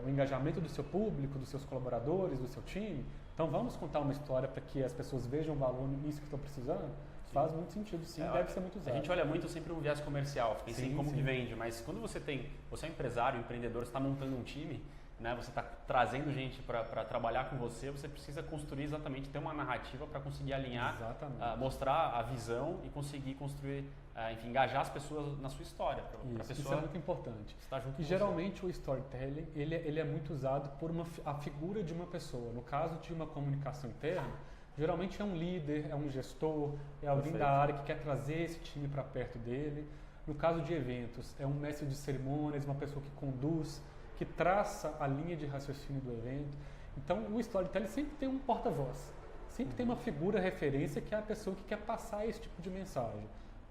O engajamento do seu público, dos seus colaboradores, do seu time? Então vamos contar uma história para que as pessoas vejam valor nisso que estão precisando? Sim. Faz muito sentido, sim, deve ser muito usado. A gente olha muito sempre um viés comercial, fica em como que vende, mas quando você é um empresário, empreendedor, você está montando um time, né, você está trazendo gente para trabalhar com você, você precisa construir exatamente, ter uma narrativa para conseguir alinhar, mostrar a visão e conseguir construir, enfim, engajar as pessoas na sua história. Isso é muito importante. Estar junto e geralmente o storytelling ele é muito usado por a figura de uma pessoa. No caso de uma comunicação interna, geralmente é um líder, é um gestor, é alguém da área que quer trazer esse time para perto dele. No caso de eventos, é um mestre de cerimônias, uma pessoa que conduz, que traça a linha de raciocínio do evento. Então, o storytelling sempre tem um porta-voz, sempre tem uma figura referência que é a pessoa que quer passar esse tipo de mensagem.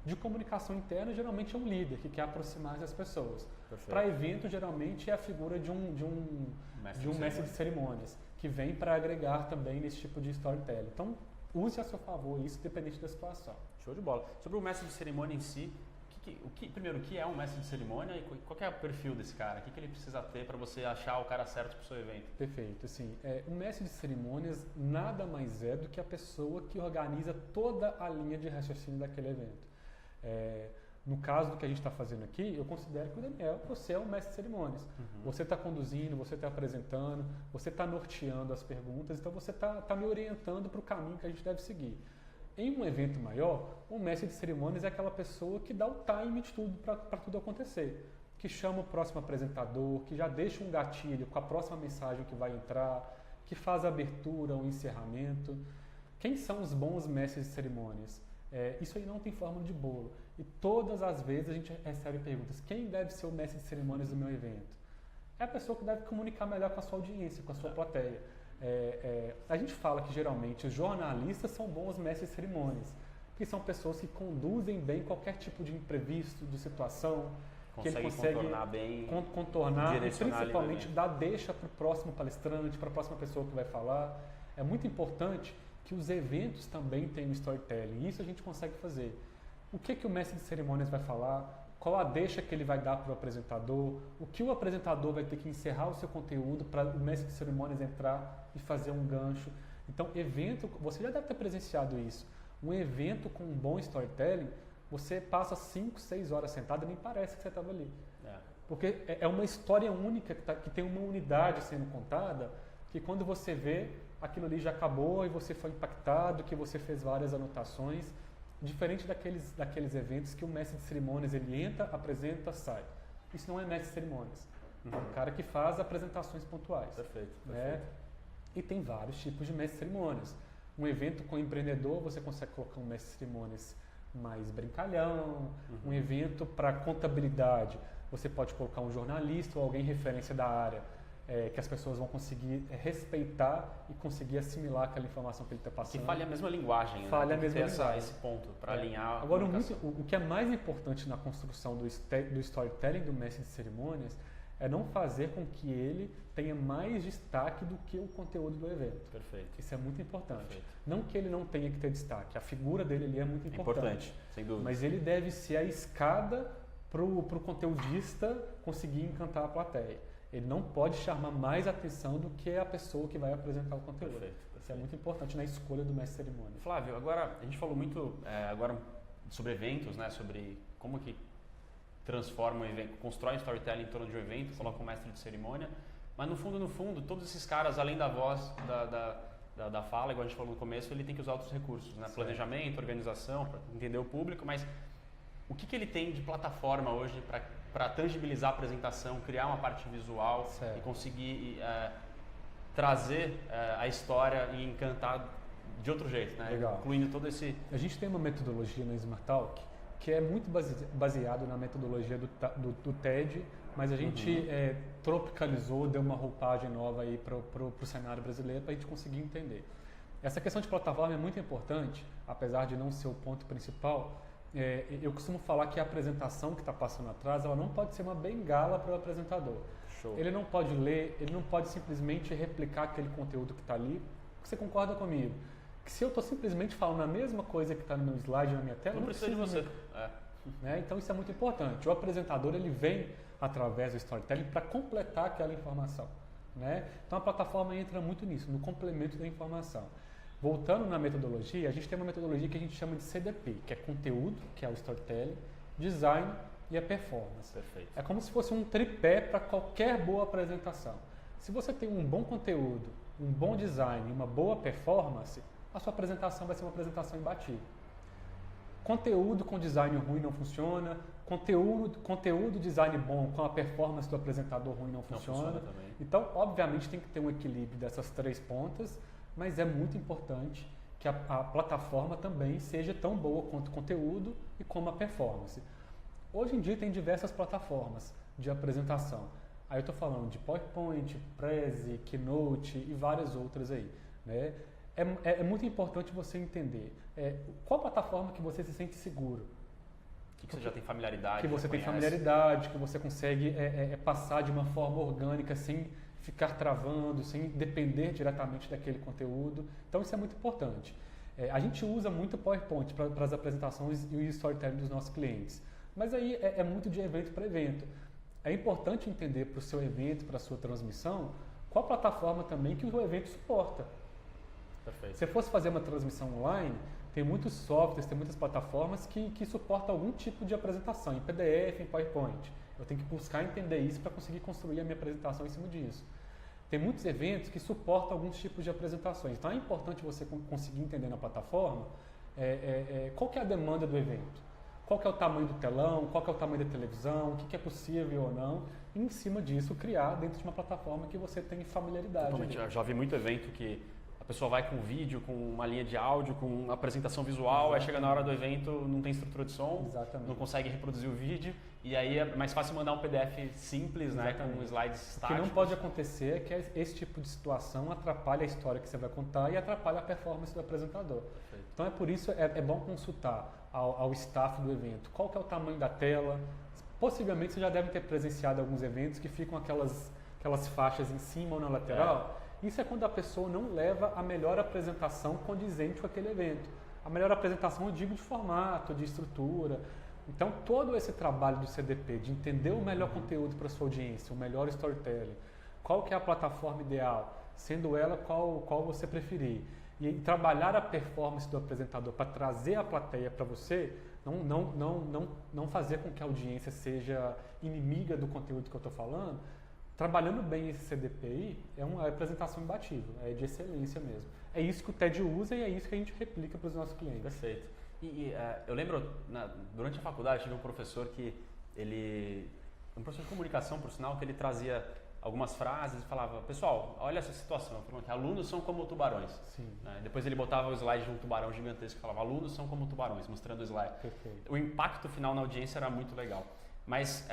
De comunicação interna, geralmente é um líder que quer aproximar as pessoas. Para evento, geralmente é a figura de um mestre de cerimônias, que vem para agregar também nesse tipo de storytelling. Então, use a seu favor isso, dependente da situação. Show de bola. Sobre o mestre de cerimônia em si, o Primeiro, o que é um mestre de cerimônia e qual que é o perfil desse cara? O que ele precisa ter para você achar o cara certo para o seu evento? Perfeito. Assim, o mestre de cerimônias nada mais é do que a pessoa que organiza toda a linha de raciocínio daquele evento. No caso do que a gente está fazendo aqui, eu considero que o Daniel, você é um mestre de cerimônias. Uhum. Você está conduzindo, você está apresentando, você está norteando as perguntas, então você está me orientando para o caminho que a gente deve seguir. Em um evento maior, o mestre de cerimônias é aquela pessoa que dá o time de tudo para tudo acontecer, que chama o próximo apresentador, que já deixa um gatilho com a próxima mensagem que vai entrar, que faz a abertura, o encerramento. Quem são os bons mestres de cerimônias? Isso aí não tem fórmula de bolo. E todas as vezes a gente recebe perguntas: quem deve ser o mestre de cerimônias do meu evento? É a pessoa que deve comunicar melhor com a sua audiência, com a sua plateia. A gente fala que geralmente os jornalistas são bons mestres de cerimônias, que são pessoas que conduzem bem qualquer tipo de imprevisto, de situação, que ele consegue contornar e principalmente dar deixa para o próximo palestrante, para a próxima pessoa que vai falar. É muito importante que os eventos também tenham storytelling, e isso a gente consegue fazer. O que o mestre de cerimônias vai falar, qual a deixa que ele vai dar para o apresentador, o que o apresentador vai ter que encerrar o seu conteúdo para o mestre de cerimônias entrar e fazer um gancho. Então, evento, você já deve ter presenciado isso, um evento com um bom storytelling, você passa 5, 6 horas sentado e nem parece que você estava ali. Porque é uma história única que tem uma unidade sendo contada, que quando você vê, aquilo ali já acabou e você foi impactado, que você fez várias anotações, diferente daqueles eventos que o mestre de cerimônias ele entra, apresenta, sai. Isso não é mestre de cerimônias. É um cara que faz apresentações pontuais. Perfeito. E tem vários tipos de mestre de cerimônias. Um evento com empreendedor, você consegue colocar um mestre de cerimônias mais brincalhão. Um evento para contabilidade, você pode colocar um jornalista ou alguém referência da área, que as pessoas vão conseguir respeitar e conseguir assimilar aquela informação que ele está passando. Que fale a mesma linguagem, fale a mesma linguagem. Esse ponto para alinhar. Agora, o que é mais importante na construção do storytelling do mestre de cerimônias é não fazer com que ele tenha mais destaque do que o conteúdo do evento. Perfeito. Isso é muito importante. Perfeito. Não que ele não tenha que ter destaque, a figura dele ali é muito importante. Sem dúvida. Mas ele deve ser a escada para o conteudista conseguir encantar a plateia. Ele não pode chamar mais atenção do que a pessoa que vai apresentar o conteúdo. Perfeito. Isso é muito importante na escolha do mestre de cerimônia. Flávio, agora a gente falou muito agora sobre eventos, né? Sobre como que transforma um evento, constrói um storytelling em torno de um evento, coloca um mestre de cerimônia, mas no fundo, todos esses caras, além da voz, da fala, igual a gente falou no começo, ele tem que usar outros recursos, né? Planejamento, organização, para entender o público, mas o que ele tem de plataforma hoje para tangibilizar a apresentação, criar uma parte visual e conseguir trazer a história e encantar de outro jeito, né? Legal. Incluindo todo esse... A gente tem uma metodologia no Smart Talk que é muito baseado na metodologia do TED, mas a gente tropicalizou, deu uma roupagem nova aí para o cenário brasileiro para a gente conseguir entender. Essa questão de plataforma é muito importante, apesar de não ser o ponto principal. Eu costumo falar que a apresentação que está passando atrás, ela não pode ser uma bengala para o apresentador. Show. Ele não pode ler, ele não pode simplesmente replicar aquele conteúdo que está ali. Você concorda comigo? Que se eu estou simplesmente falando a mesma coisa que está no meu slide, na minha tela, não precisa de você. Então isso é muito importante. O apresentador ele vem através do storytelling para completar aquela informação. Né? Então a plataforma entra muito nisso, no complemento da informação. Voltando na metodologia, a gente tem uma metodologia que a gente chama de CDP, que é conteúdo, que é o storytelling, design e a performance. Perfeito. É como se fosse um tripé para qualquer boa apresentação. Se você tem um bom conteúdo, um bom design e uma boa performance, a sua apresentação vai ser uma apresentação imbatível. Conteúdo com design ruim não funciona, conteúdo design bom com a performance do apresentador ruim não funciona também. Então, obviamente, tem que ter um equilíbrio dessas três pontas, mas é muito importante que a plataforma também seja tão boa quanto o conteúdo e como a performance. Hoje em dia tem diversas plataformas de apresentação. Aí eu estou falando de PowerPoint, Prezi, Keynote e várias outras aí. Né? É muito importante você entender qual plataforma que você se sente seguro. Que você já tem familiaridade. Que você tem familiaridade, que você consegue passar de uma forma orgânica sem ficar travando, sem depender diretamente daquele conteúdo. Então isso é muito importante. A gente usa muito PowerPoint para as apresentações e o storytelling dos nossos clientes. Mas aí é muito de evento para evento. É importante entender para o seu evento, para a sua transmissão, qual plataforma também que o evento suporta. Perfeito. Se você fosse fazer uma transmissão online, tem muitos softwares, tem muitas plataformas que suportam algum tipo de apresentação, em PDF, em PowerPoint. Eu tenho que buscar entender isso para conseguir construir a minha apresentação em cima disso. Tem muitos eventos que suportam alguns tipos de apresentações. Então é importante você conseguir entender na plataforma qual que é a demanda do evento. Qual que é o tamanho do telão, qual que é o tamanho da televisão, o que é possível ou não. E em cima disso, criar dentro de uma plataforma que você tem familiaridade. Totalmente. Eu já vi muito evento que a pessoa vai com vídeo, com uma linha de áudio, com uma apresentação visual, aí chega na hora do evento, não tem estrutura de som, não consegue reproduzir o vídeo, e aí é mais fácil mandar um PDF simples, né, com slides estáticos. O que não pode acontecer é que esse tipo de situação atrapalha a história que você vai contar e atrapalha a performance do apresentador. Perfeito. Então é por isso é bom consultar ao staff do evento qual que é o tamanho da tela. Possivelmente você já deve ter presenciado alguns eventos que ficam aquelas faixas em cima ou na lateral. Isso é quando a pessoa não leva a melhor apresentação condizente com aquele evento. A melhor apresentação eu digo de formato, de estrutura. Então todo esse trabalho do CDP, de entender o melhor conteúdo para a sua audiência, o melhor storytelling, qual que é a plataforma ideal, sendo ela qual você preferir, e trabalhar a performance do apresentador para trazer a plateia para você, não fazer com que a audiência seja inimiga do conteúdo que eu estou falando. Trabalhando bem esse CDPI é uma apresentação imbatível, é de excelência mesmo. É isso que o TED usa e é isso que a gente replica para os nossos clientes. Perfeito. Eu lembro, durante a faculdade, tive um professor um professor de comunicação, por sinal, que ele trazia algumas frases e falava, pessoal, olha essa situação, que alunos são como tubarões. Sim. Depois ele botava o slide de um tubarão gigantesco e falava, alunos são como tubarões, mostrando o slide. Perfeito. O impacto final na audiência era muito legal. Mas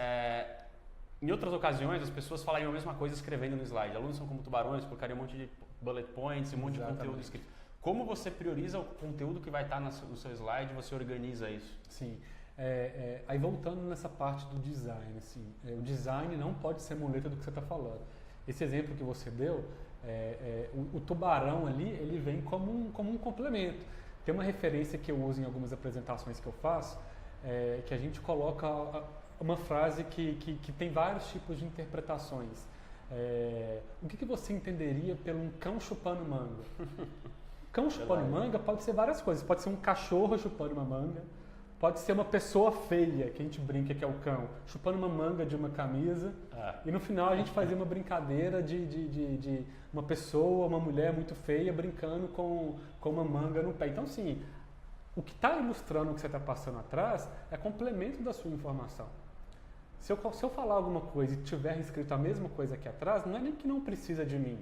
em outras ocasiões, as pessoas falariam a mesma coisa escrevendo no slide. Alunos são como tubarões, colocariam um monte de bullet points, um monte de conteúdo escrito. Como você prioriza o conteúdo que vai estar no seu slide, você organiza isso? Sim. Aí voltando nessa parte do design, assim, o design não pode ser muleta do que você está falando. Esse exemplo que você deu, o tubarão ali, ele vem como um complemento. Tem uma referência que eu uso em algumas apresentações que eu faço, que a gente coloca uma frase que tem vários tipos de interpretações. O que você entenderia por um cão chupando manga? Cão chupando manga pode ser várias coisas. Pode ser um cachorro chupando uma manga, pode ser uma pessoa feia, que a gente brinca que é o cão, chupando uma manga de uma camisa, e no final a gente fazia uma brincadeira de uma pessoa, uma mulher muito feia brincando com uma manga no pé. Então, sim, o que está ilustrando o que você está passando atrás é complemento da sua informação. Se eu falar alguma coisa e tiver escrito a mesma coisa aqui atrás, não é nem que não precisa de mim.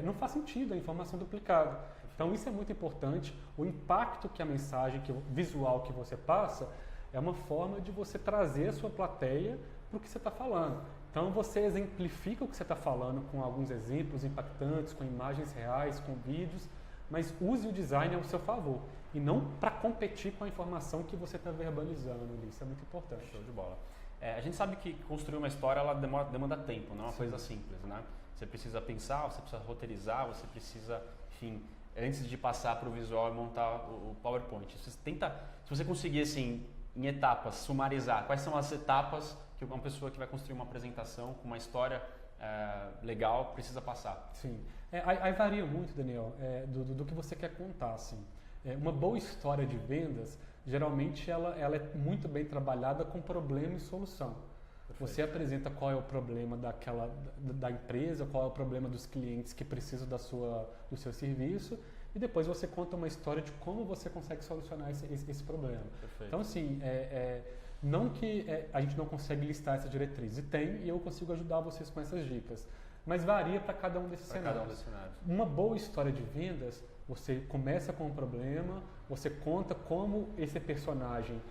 Não faz sentido a informação duplicada. Então isso é muito importante. O impacto que a mensagem visual que você passa é uma forma de você trazer a sua plateia para o que você está falando. Então você exemplifica o que você está falando com alguns exemplos impactantes, com imagens reais, com vídeos, mas use o design ao seu favor e não para competir com a informação que você está verbalizando. Isso é muito importante. Show de bola. A gente sabe que construir uma história ela demanda tempo, não é uma coisa simples, né? Você precisa pensar, você precisa roteirizar, você precisa, enfim, antes de passar para o visual e montar o PowerPoint. Se você conseguir, assim, em etapas, sumarizar quais são as etapas que uma pessoa que vai construir uma apresentação com uma história legal precisa passar. Sim. Aí varia muito, Daniel, do que você quer contar, assim. Uma boa história de vendas, geralmente ela é muito bem trabalhada com problema e solução. Perfeito. Você apresenta qual é o problema da empresa, qual é o problema dos clientes que precisam do seu serviço, e depois você conta uma história de como você consegue solucionar esse problema. Perfeito. Então, assim, não que a gente não consegue listar essa diretriz, e tem, e eu consigo ajudar vocês com essas dicas. Mas varia para cada um desses cenários. Uma boa história de vendas, você começa com um problema, você conta como esse personagem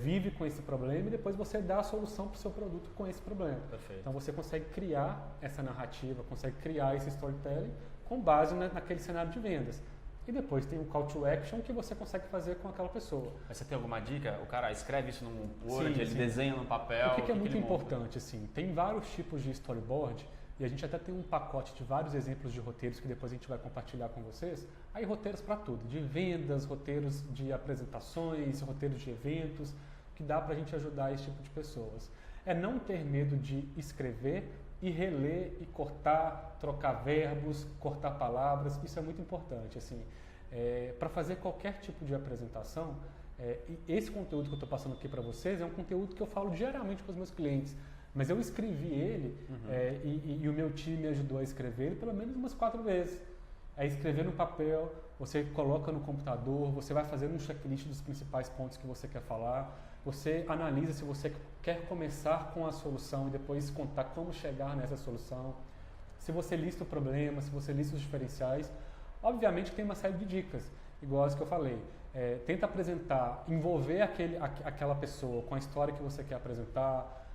vive com esse problema e depois você dá a solução para o seu produto com esse problema. Perfeito. Então você consegue criar essa narrativa, consegue criar esse storytelling com base naquele cenário de vendas. E depois tem o call to action que você consegue fazer com aquela pessoa. Mas você tem alguma dica? O cara escreve isso num Word, ele desenha no papel. O que é muito importante, assim, tem vários tipos de storyboard. E a gente até tem um pacote de vários exemplos de roteiros que depois a gente vai compartilhar com vocês. Aí roteiros para tudo, de vendas, roteiros de apresentações, roteiros de eventos. que dá para a gente ajudar esse tipo de pessoas. É não ter medo de escrever e reler e cortar, trocar verbos, cortar palavras, isso é muito importante. Assim, para fazer qualquer tipo de apresentação, e esse conteúdo que eu estou passando aqui para vocês é um conteúdo que eu falo diariamente com os meus clientes, mas eu escrevi ele e o meu time me ajudou a escrever ele pelo menos umas 4 vezes. É escrever no papel, você coloca no computador, você vai fazendo um checklist dos principais pontos que você quer falar, você analisa se você quer começar com a solução e depois contar como chegar nessa solução, se você lista o problema, se você lista os diferenciais. Obviamente tem uma série de dicas, igual as que eu falei. Tenta apresentar, envolver aquela pessoa com a história que você quer apresentar,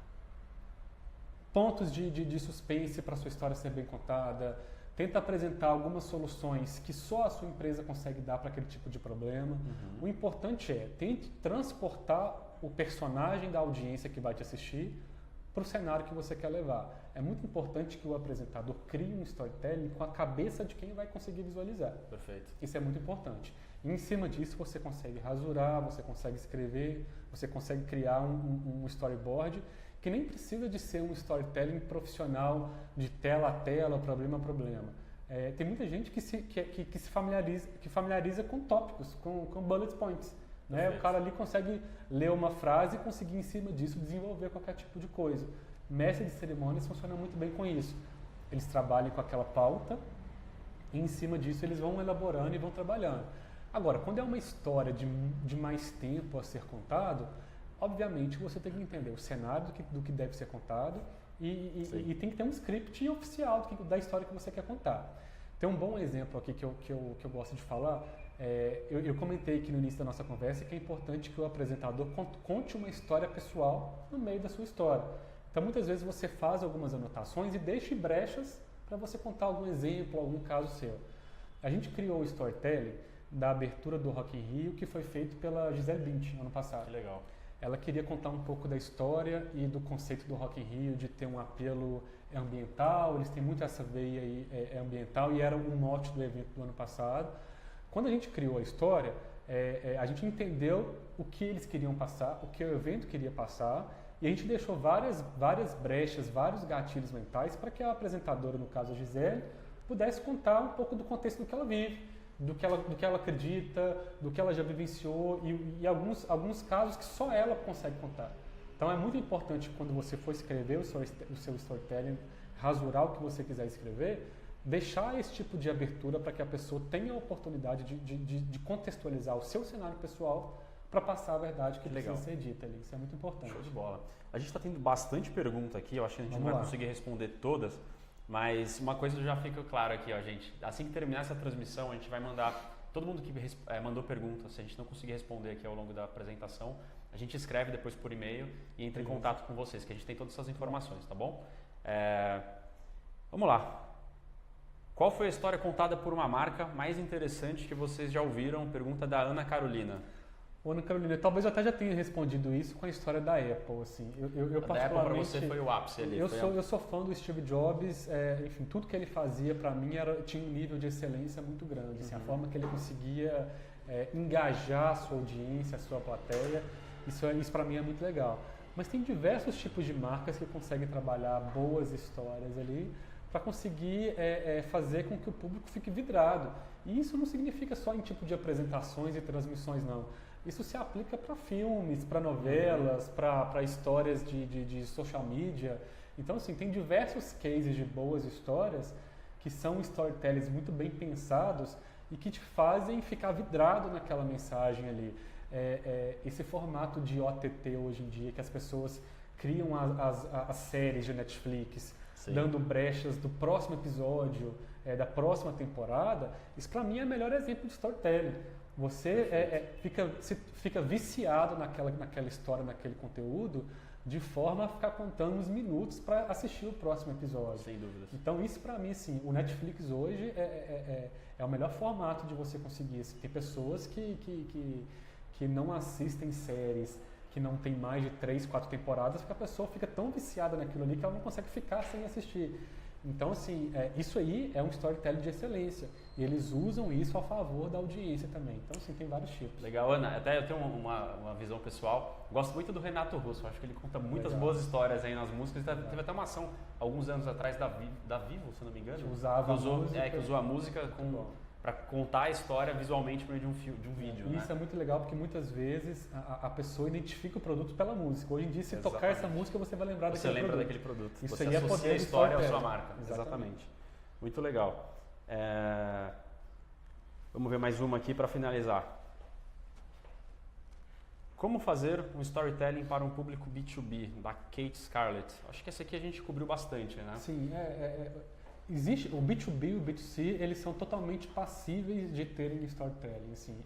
pontos de suspense para a sua história ser bem contada. Tenta apresentar algumas soluções que só a sua empresa consegue dar para aquele tipo de problema. O importante tente transportar o personagem da audiência que vai te assistir para o cenário que você quer levar. É muito importante que o apresentador crie um storytelling com a cabeça de quem vai conseguir visualizar. Perfeito. Isso é muito importante. E em cima disso você consegue rasurar, você consegue escrever, você consegue criar um storyboard que nem precisa de ser um storytelling profissional de tela a tela, problema a problema. Tem muita gente que se familiariza com tópicos, com bullet points. Né? O cara ali consegue ler uma frase e conseguir em cima disso desenvolver qualquer tipo de coisa. Mestre de cerimônias funciona muito bem com isso. Eles trabalham com aquela pauta e em cima disso eles vão elaborando e vão trabalhando. Agora, quando é uma história de mais tempo a ser contado, obviamente você tem que entender o cenário do que deve ser contado e tem que ter um script oficial da história que você quer contar. Tem um bom exemplo aqui que eu gosto de falar. Eu comentei aqui no início da nossa conversa que é importante que o apresentador conte uma história pessoal no meio da sua história. Então, muitas vezes você faz algumas anotações e deixa brechas para você contar algum exemplo, algum caso seu. A gente criou o storytelling da abertura do Rock in Rio, que foi feito pela Gisele Bündchen ano passado. Que legal. Ela queria contar um pouco da história e do conceito do Rock in Rio, de ter um apelo ambiental, eles têm muito essa veia aí, ambiental, e era um mote do evento do ano passado. Quando a gente criou a história, a gente entendeu o que eles queriam passar, o que o evento queria passar, e a gente deixou várias brechas, vários gatilhos mentais para que a apresentadora, no caso a Gisele, pudesse contar um pouco do contexto do que ela vive, do que ela acredita, do que ela já vivenciou e alguns casos que só ela consegue contar. Então é muito importante quando você for escrever o seu storytelling, rasurar o que você quiser escrever, deixar esse tipo de abertura para que a pessoa tenha a oportunidade de contextualizar o seu cenário pessoal para passar a verdade que precisa ser dita ali. Isso é muito importante. Show de bola. A gente está tendo bastante pergunta aqui, eu acho que a gente não vai conseguir responder todas, mas uma coisa já fica clara aqui, ó, gente. Assim que terminar essa transmissão, a gente vai mandar todo mundo que mandou perguntas. Se a gente não conseguir responder aqui ao longo da apresentação, a gente escreve depois por e-mail e entra em contato com vocês, que a gente tem todas essas informações, tá bom? Vamos lá. Qual foi a história contada por uma marca mais interessante que vocês já ouviram? Pergunta da Ana Carolina. Ana Carolina, talvez eu até já tenha respondido isso com a história da Apple, assim. Eu da Apple para você foi o ápice ali. Eu sou fã do Steve Jobs, enfim, tudo que ele fazia para mim tinha um nível de excelência muito grande. Assim, a forma que ele conseguia engajar a sua audiência, a sua plateia, isso para mim é muito legal. Mas tem diversos tipos de marcas que conseguem trabalhar boas histórias ali para conseguir fazer com que o público fique vidrado. E isso não significa só em tipo de apresentações e transmissões, não. Isso se aplica para filmes, para novelas, para histórias de social media. Então, assim, tem diversos cases de boas histórias que são storytellings muito bem pensados e que te fazem ficar vidrado naquela mensagem ali. Esse formato de OTT hoje em dia, que as pessoas criam as séries de Netflix, sim, dando brechas do próximo episódio, da próxima temporada, isso para mim é o melhor exemplo de storytelling. Você fica viciado naquela história, naquele conteúdo, de forma a ficar contando uns minutos para assistir o próximo episódio. Sem dúvidas. Então isso para mim, assim, o Netflix hoje é o melhor formato de você conseguir. Assim, tem pessoas que não assistem séries que não tem mais de 3, 4 temporadas, porque a pessoa fica tão viciada naquilo ali que ela não consegue ficar sem assistir. Então, assim, isso aí é um storytelling de excelência. E eles usam isso a favor da audiência também. Então, assim, tem vários tipos. Legal, Ana. Até eu tenho uma visão pessoal. Gosto muito do Renato Russo. Acho que ele conta muitas Legal. boas histórias aí nas músicas. Teve até uma ação, alguns anos atrás, da Vivo, se não me engano. Que usava que usou a música para contar a história visualmente por meio de um vídeo. E isso é muito legal porque muitas vezes a pessoa identifica o produto pela música. Hoje em dia, se tocar essa música, você vai lembrar daquele produto. Isso você aí associa poder a história à sua marca. Exatamente. Muito legal. Vamos ver mais uma aqui para finalizar. Como fazer um storytelling para um público B2B, da Kate Scarlett? Acho que esse aqui a gente cobriu bastante, né? Sim, existe o B2B e o B2C, eles são totalmente passíveis de terem storytelling. Assim,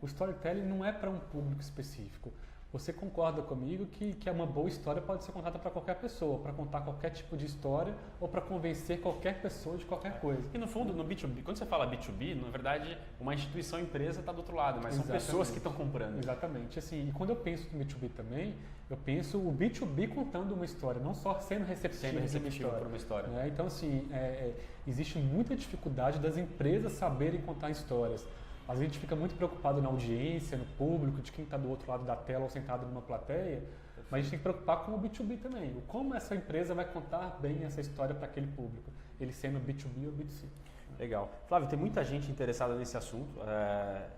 o storytelling não é para um público específico. Você concorda comigo que uma boa história pode ser contada para qualquer pessoa, para contar qualquer tipo de história ou para convencer qualquer pessoa de qualquer coisa. E no fundo, no B2B, quando você fala B2B, na verdade, uma instituição, empresa está do outro lado, mas são pessoas que estão comprando. Exatamente. Assim, e quando eu penso no B2B também, eu penso o B2B contando uma história, não só sendo receptivo por uma história. Né? Então, assim, existe muita dificuldade das empresas saberem contar histórias. Às vezes a gente fica muito preocupado na audiência, no público, de quem está do outro lado da tela ou sentado numa plateia, mas a gente tem que preocupar com o B2B também. Como essa empresa vai contar bem essa história para aquele público, ele sendo B2B ou B2C. Legal. Flávio, tem muita gente interessada nesse assunto.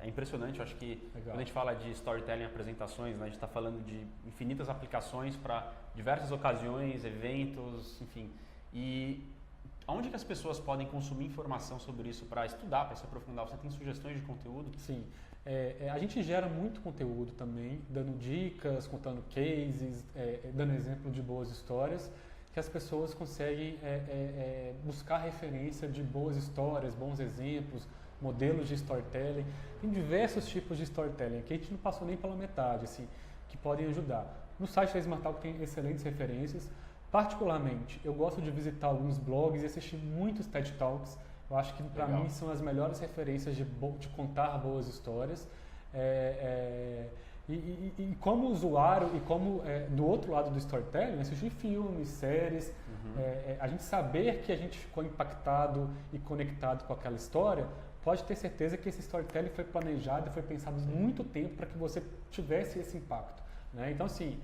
É impressionante, eu acho que quando a gente fala de storytelling em apresentações, né, a gente está falando de infinitas aplicações para diversas ocasiões, eventos, enfim. E onde que as pessoas podem consumir informação sobre isso para estudar, para se aprofundar? Você tem sugestões de conteúdo? Sim. A gente gera muito conteúdo também, dando dicas, contando cases, dando exemplo de boas histórias, que as pessoas conseguem buscar referência de boas histórias, bons exemplos, modelos de storytelling. Tem diversos tipos de storytelling, que a gente não passou nem pela metade, assim, que podem ajudar. No site da Smartalk tem excelentes referências. Particularmente, eu gosto de visitar alguns blogs e assistir muitos TED Talks. Eu acho que para mim são as melhores referências de contar boas histórias. E como usuário e como do outro lado do storytelling, assistir filmes, séries, a gente saber que a gente ficou impactado e conectado com aquela história, pode ter certeza que esse storytelling foi planejado e foi pensado muito tempo para que você tivesse esse impacto. Né? Então, assim,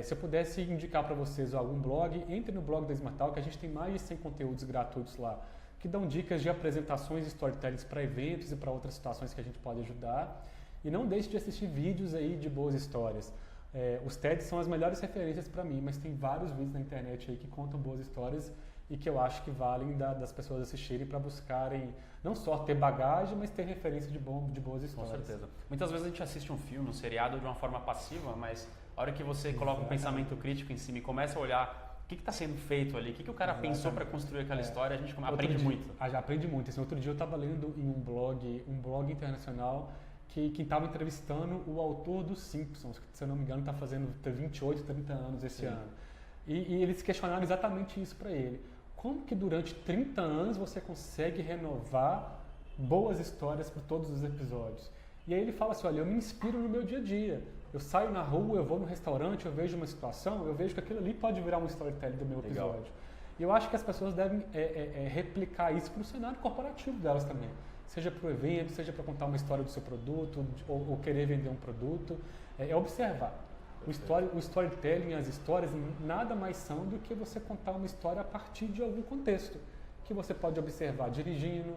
se eu pudesse indicar para vocês algum blog, entre no blog da Smartalk, que a gente tem mais de 100 conteúdos gratuitos lá, que dão dicas de apresentações e storytellings para eventos e para outras situações que a gente pode ajudar. E não deixe de assistir vídeos aí de boas histórias. Os TEDs são as melhores referências para mim, mas tem vários vídeos na internet aí que contam boas histórias e que eu acho que valem das pessoas assistirem para buscarem não só ter bagagem, mas ter referência de boas histórias. Com certeza. Muitas vezes a gente assiste um filme, um seriado de uma forma passiva, mas a hora que você coloca um pensamento crítico em cima e começa a olhar o que está sendo feito ali, o que o cara pensou para construir aquela história, a gente aprende muito. Já aprende muito. Assim, outro dia eu estava lendo em um blog internacional que estava entrevistando o autor dos Simpsons, que, se eu não me engano, está fazendo 28, 30 anos esse ano. E eles questionaram exatamente isso para ele. Como que durante 30 anos você consegue renovar boas histórias para todos os episódios? E aí ele fala assim, olha, eu me inspiro no meu dia a dia. Eu saio na rua, eu vou no restaurante, eu vejo uma situação, eu vejo que aquilo ali pode virar um storytelling do meu episódio. E eu acho que as pessoas devem replicar isso para o cenário corporativo delas também. Seja para o evento, seja para contar uma história do seu produto, ou querer vender um produto. Observar. O storytelling, as histórias, nada mais são do que você contar uma história a partir de algum contexto, que você pode observar dirigindo,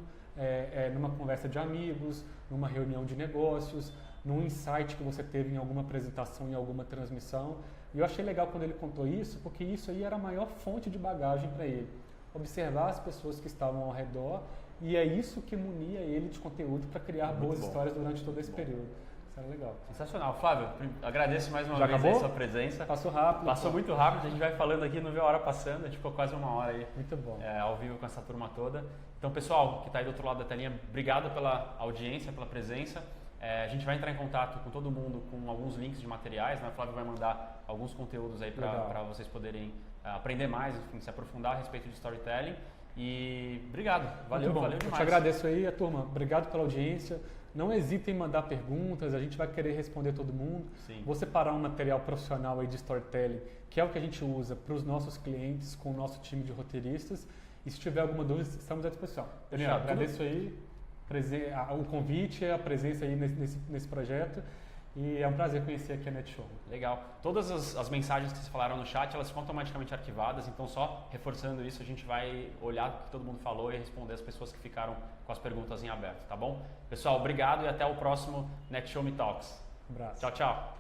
numa conversa de amigos, numa reunião de negócios, num insight que você teve em alguma apresentação, em alguma transmissão. E eu achei legal quando ele contou isso, porque isso aí era a maior fonte de bagagem para ele. Observar as pessoas que estavam ao redor, e é isso que munia ele de conteúdo para criar boas histórias durante todo esse período. Isso era legal. Sensacional. Flávio, agradeço mais uma Já vez acabou? a sua presença. Passou rápido. Passou muito rápido, a gente vai falando aqui, não vê a hora passando, a gente ficou quase uma hora aí. Muito bom. Ao vivo com essa turma toda. Então, pessoal que está aí do outro lado da telinha, obrigado pela audiência, pela presença. A gente vai entrar em contato com todo mundo com alguns links de materiais, né? O Flávio vai mandar alguns conteúdos aí para vocês poderem aprender mais, enfim, se aprofundar a respeito de storytelling. E obrigado, valeu demais. Eu te agradeço aí, turma. Obrigado pela audiência. Não hesitem em mandar perguntas, a gente vai querer responder todo mundo. Sim. Vou separar um material profissional aí de storytelling, que é o que a gente usa para os nossos clientes com o nosso time de roteiristas. E se tiver alguma dúvida, estamos à disposição. Daniel, Fechado. agradeço aí o convite, a presença aí nesse projeto. E é um prazer conhecer aqui a NetShow. Legal. Todas as mensagens que vocês falaram no chat, elas ficam automaticamente arquivadas, então só reforçando isso, a gente vai olhar o que todo mundo falou e responder as pessoas que ficaram com as perguntas em aberto, tá bom? Pessoal, obrigado e até o próximo NetShow Me Talks. Um abraço. Tchau, tchau.